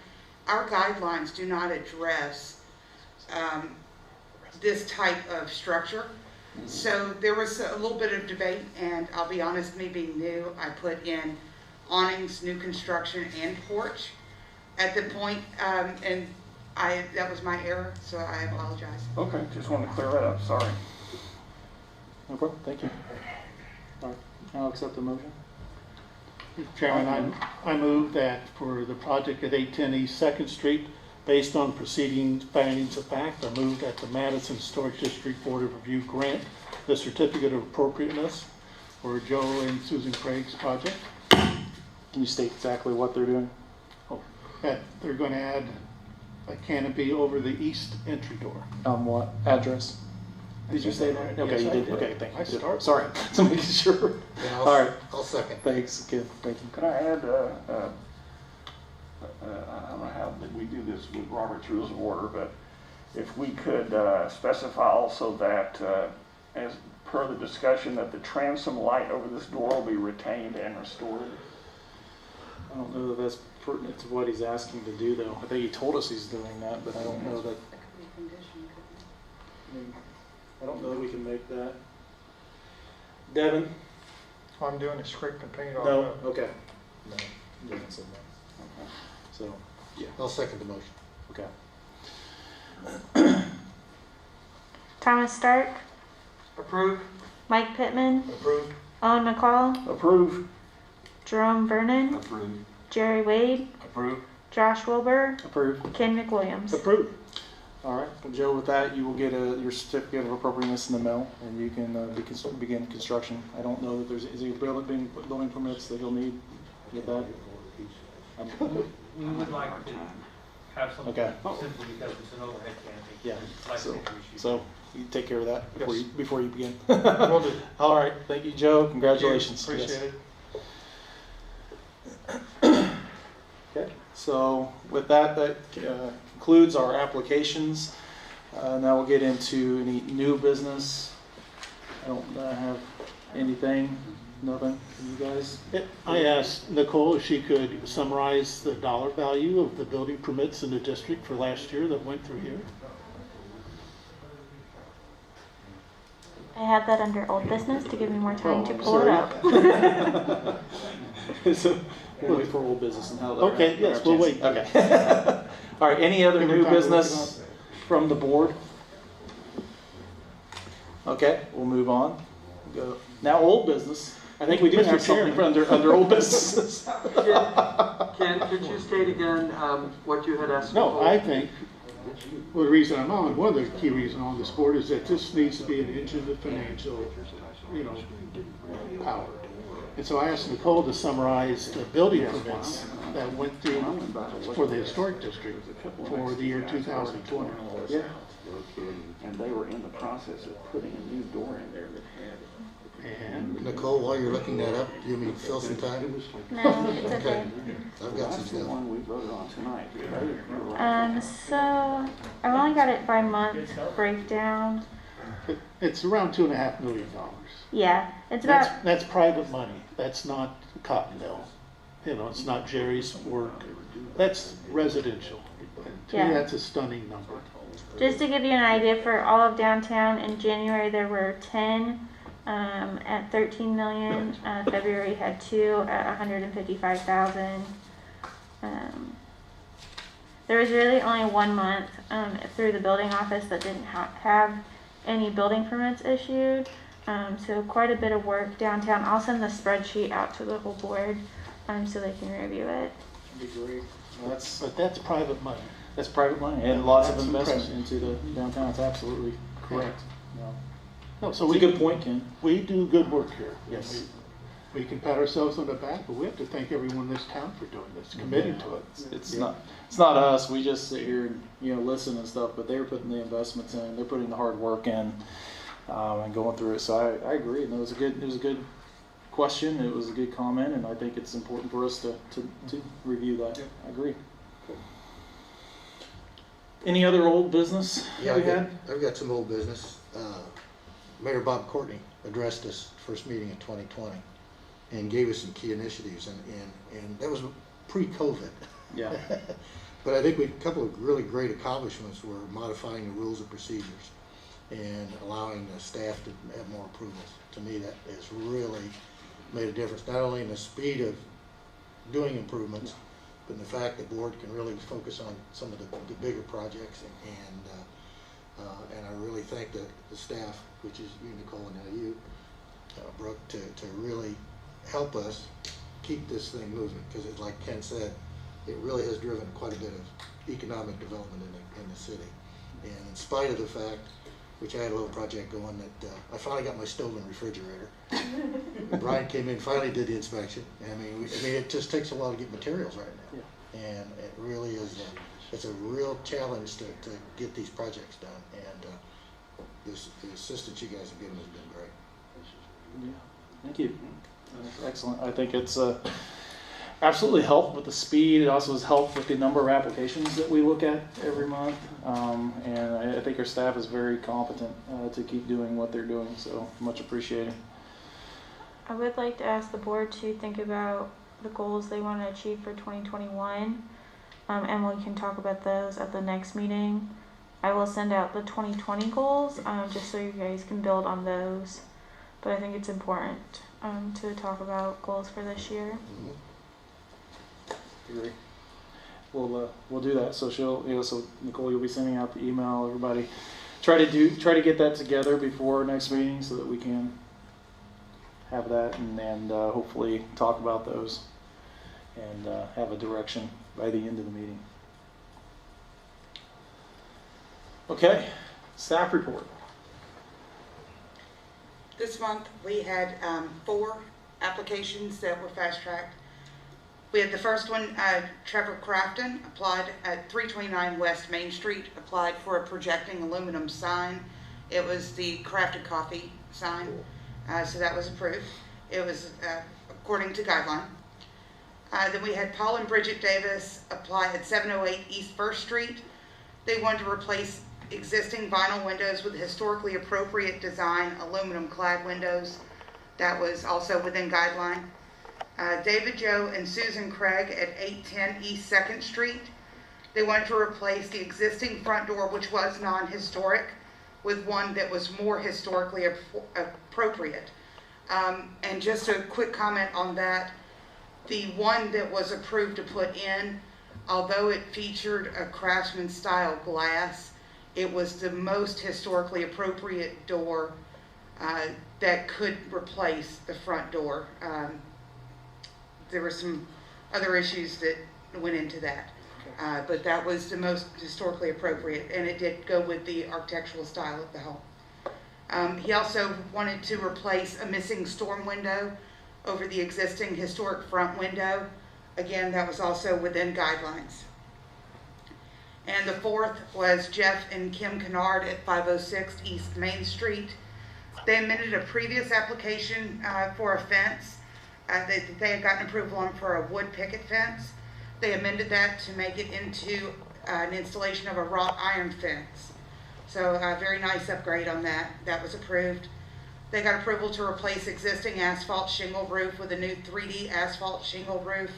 our guidelines do not address this type of structure. So there was a little bit of debate, and I'll be honest, me being new, I put in awnings, new construction, and porch at the point, and that was my error, so I apologize. Okay, just wanted to clear that up. Sorry. No problem. Thank you. All right. I'll accept the motion. Chairman, I move that for the project at 810 East 2nd Street, based on preceding findings of fact, I move that the Madison Historic District Board of Review grant the certificate of appropriateness for Joe and Susan Craig's project. Can you state exactly what they're doing? That they're going to add a canopy over the east entry door. What address? Did you say that? Okay, Yes, you I did. did. Okay, thank you. I started. Sorry, to make sure. Yeah, All right. I'll second. Thanks, Ken. Thank you. Could I add, I don't know how we do this with Robert's Rules of Order, but if we could specify also that, as per the discussion, that the transom light over this door will be retained and restored. I don't know that that's pertinent to what he's asking to do, though. I think he told us he's doing that, but I don't know that. I don't know that we can make that. Devin? I'm doing a scrape and paint on No. it. Okay. No. Devin said no. Okay. So, yeah. I'll second the motion. Okay. Thomas Stark, Approve? Mike Pittman, Approved. Owen McCall, Approve. Jerome Vernon, Approved. Jerry Wade, Approved. Josh Wilbur, Approved. Ken McWilliams. Approved. All right. Well, Joe, with that, you will get your certificate of appropriateness in the mail, and you can begin construction. I don't know that is there building permits that he'll need with that? We would like to have something Okay. simply because it's an overhead canopy. Yeah. Like So, the picture you so you take care of that before you begin. Will do. All right. Thank you, Joe. Congratulations. Appreciate it. Okay. So with that concludes our applications. Now we'll get into any new business. I don't have anything. Nothing. You guys? I asked Nicole if she could summarize the dollar value of the building permits in the district for last year that went through here. I had that under old business to give me more time to pull it sorry. up. So we'll wait for old business and how that. Okay, yes, we'll wait. Okay. All right. Any other new business from the board? Okay, we'll move on. Go. Now old business. I think we do have something under old businesses. Ken, could you state again what you had asked? No, I think, well, the reason I'm on, one of the key reasons on this board is that this needs to be an engine of financial, power. And so I asked Nicole to summarize the building permits that went through for the historic district for the year 2020. Yeah. And they were in the process of putting a new door in there that had And Nicole, while you're looking that up, do you need to fill some time? No, it's okay. I've got some stuff. one we voted on tonight. So I've only got it by month breakdown. it's around $2.5 million. Yeah, it's about, That's private money. That's not Cottondale. You know, it's not Jerry's work. That's residential. To me, Yeah. that's a stunning number. just to give you an idea, for all of downtown in January there were 10 at 13 million. February had 2 at 155,000. There was really only 1 month through the building office that didn't have any building permits issued. So quite a bit of work downtown. I'll send the spreadsheet out to the whole board so they can review it. That'd be great. But that's private money. That's private money and lots of That's investment impressive. into the downtown. It's absolutely correct. Yeah. No, so It's a good point, Ken. We do good work here. Yes. We can pat ourselves on the back, but we have to thank everyone in this town for doing this, committing to it. It's not us. We just sit here and listen and stuff. But they're putting the investments in. They're putting the hard work in and going through it. So I agree. And it was a good question. It was a good comment, and I think it's important for us to review that. I agree. Any other old business Yeah, we had? I've got some old business. Mayor Bob Courtney addressed us first meeting in 2020 and gave us some key initiatives, and that was pre-COVID. Yeah. But I think a couple of really great accomplishments were modifying the rules and procedures and allowing the staff to have more approvals. To me, that has really made a difference, not only in the speed of doing improvements, but in the fact that the board can really focus on some of the bigger projects, and I really thank the staff, which is you, Nicole, and now you, Brooke, to really help us keep this thing moving, because like Ken said, it really has driven quite a bit of economic development in the city. And in spite of the fact, which I had a little project going, that I finally got my stove and refrigerator. Brian came in, finally did the inspection. I mean, it just takes a while to get materials right now. Yeah. And it really is, it's a real challenge to get these projects done. And the assistance you guys have given has been great. Yeah. Thank you. That's excellent. I think it's absolutely helped with the speed. It also has helped with the number of applications that we look at every month. And I think our staff is very competent to keep doing what they're doing. So much appreciated. I would like to ask the board to think about the goals they want to achieve for 2021, and we can talk about those at the next meeting. I will send out the 2020 goals just so you guys can build on those, but I think it's important to talk about goals for this year. Agree. We'll do that. So so Nicole, you'll be sending out the email. Everybody, try to get that together before next meeting so that we can have that and hopefully talk about those and have a direction by the end of the meeting. Okay, staff report. This month, we had 4 applications that were fast-tracked. We had the first one, Trevor Crafton applied at 329 West Main Street, applied for a projecting aluminum sign. It was the Crafted Coffee sign, so that was approved. It was according to guideline. Then we had Paul and Bridget Davis apply at 708 East First Street. They wanted to replace existing vinyl windows with historically appropriate design aluminum clad windows. That was also within guideline. David Joe and Susan Craig at 810 East 2nd Street. They wanted to replace the existing front door, which was non-historic, with one that was more historically appropriate. And just a quick comment on that, the one that was approved to put in, although it featured a craftsman style glass, it was the most historically appropriate door that could replace the front door. There were some other issues that went into that, but that was the most historically appropriate, and it did go with the architectural style of the home. He also wanted to replace a missing storm window over the existing historic front window. Again, that was also within guidelines. And the fourth was Jeff and Kim Kennard at 506 East Main Street. They amended a previous application for a fence. They had gotten approval on for a wood picket fence. They amended that to make it into an installation of a wrought iron fence. So a very nice upgrade on that. That was approved. They got approval to replace existing asphalt shingle roof with a new 3D asphalt shingle roof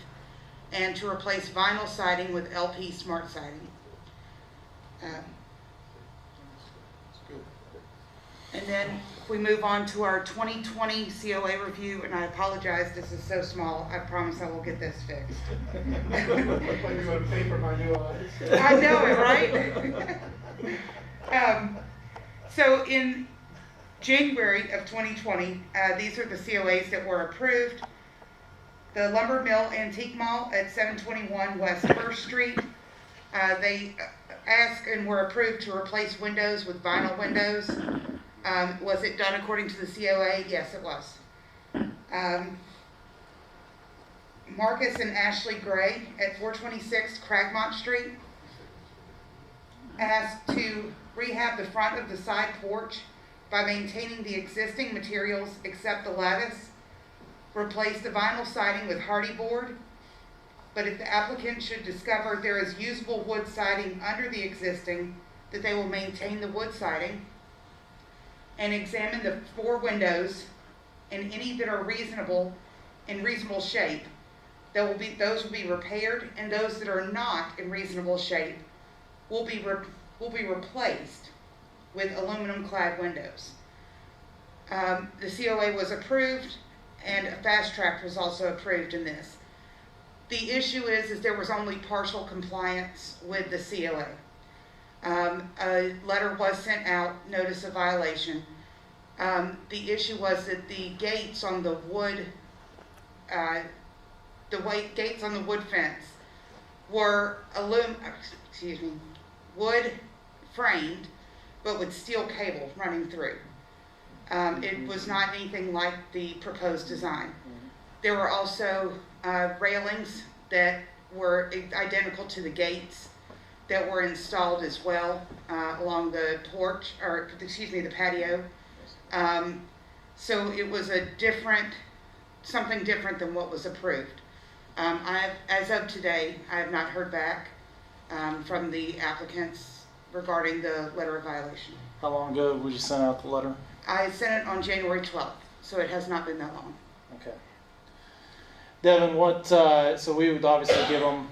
and to replace vinyl siding with LP smart siding. And then we move on to our 2020 COA review, and I apologize, this is so small. I promise I will get this fixed. You're going to pay for my new eyes. I know it, right? So in January of 2020, these are the COAs that were approved. The Lumber Mill Antique Mall at 721 West 1st Street. They asked and were approved to replace windows with vinyl windows. Was it done according to the COA? Yes, it was. Marcus and Ashley Gray at 426 Cragmont Street asked to rehab the front of the side porch by maintaining the existing materials except the lattice, replace the vinyl siding with hardy board, but if the applicant should discover there is usable wood siding under the existing, that they will maintain the wood siding, and examine the 4 windows and any that are in reasonable shape. Those will be repaired, and those that are not in reasonable shape will be replaced with aluminum clad windows. The COA was approved, and a fast track was also approved in this. The issue is there was only partial compliance with the COA. A letter was sent out, notice of violation. The issue was that the gates on the wood, gates on the wood fence were wood framed, but with steel cable running through. It was not anything like the proposed design. There were also railings that were identical to the gates that were installed as well along the porch, or excuse me, the patio. So it was something different than what was approved. As of today, I have not heard back from the applicants regarding the letter of violation. How long ago would you send out the letter? I sent it on January 12th, so it has not been that long. Okay. Devin, so we would obviously give them,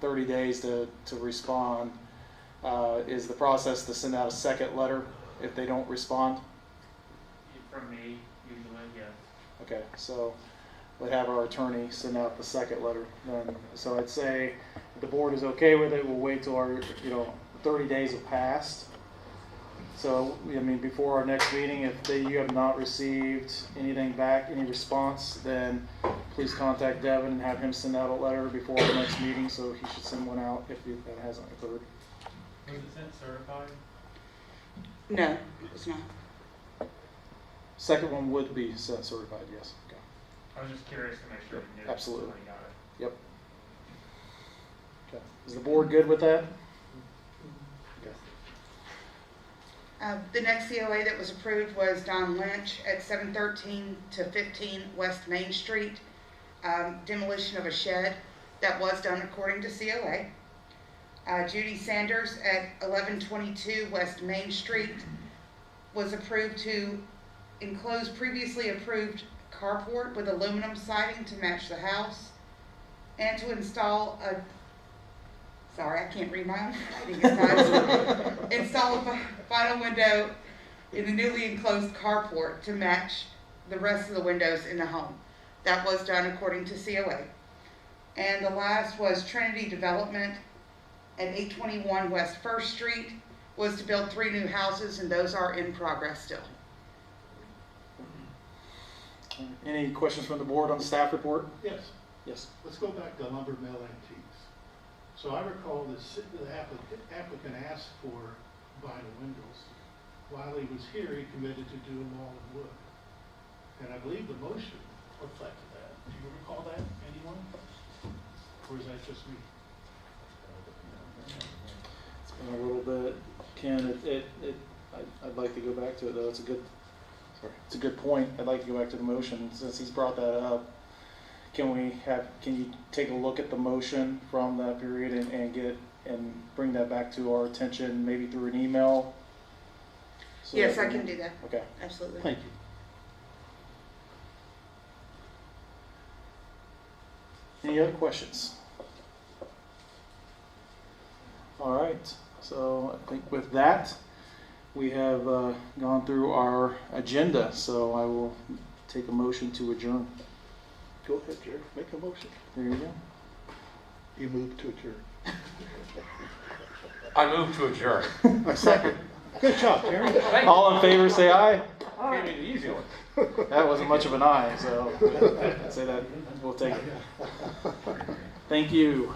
30 days to respond. Is the process to send out a second letter if they don't respond? From me, usually, yes. Okay, so we'd have our attorney send out the second letter then. So I'd say if the board is okay with it, we'll wait till our, 30 days have passed. So, before our next meeting, if you have not received anything back, any response, then please contact Devin and have him send out a letter before our next meeting, so he should send one out if that hasn't occurred. Was it sent certified? No, it's not. Second one would be sent certified, yes. Okay. I was just curious to make sure you knew. Absolutely. Somebody got it. Yep. Okay. Is the board good with that? The next COA that was approved was Don Lynch at 713 to 15 West Main Street. Demolition of a shed that was done according to COA. Judy Sanders at 1122 West Main Street was approved to enclose previously approved carport with aluminum siding to match the house, and to install a I can't read my own writing. Install a vinyl window in the newly enclosed carport to match the rest of the windows in the home. That was done according to COA. And the last was Trinity Development at 821 West 1st Street was to build 3 new houses, and those are in progress still. Any questions from the board on the staff report? Yes. Yes. Let's go back to Lumber Mill Antiques. So I recall the applicant asked for vinyl windows. While he was here, he committed to do them all in wood. And I believe the motion reflected that. Do you recall that, anyone? Or is that just me? It's been a little bit, Ken, I'd like to go back to it though. It's a good point. I'd like to go back to the motion since he's brought that up. Can you take a look at the motion from that period and bring that back to our attention, maybe through an email? So Yes, I can do that. Okay. Absolutely. Thank you. Any other questions? All right. So I think with that, we have gone through our agenda. So I will take a motion to adjourn. Go ahead, Jerry, make a motion. There you go. You move to adjourn. I move to adjourn. A second. Good job, Jerry. All in favor, say aye. Gave me the easy one. That wasn't much of an aye, so I'd say that we'll take it. Thank you.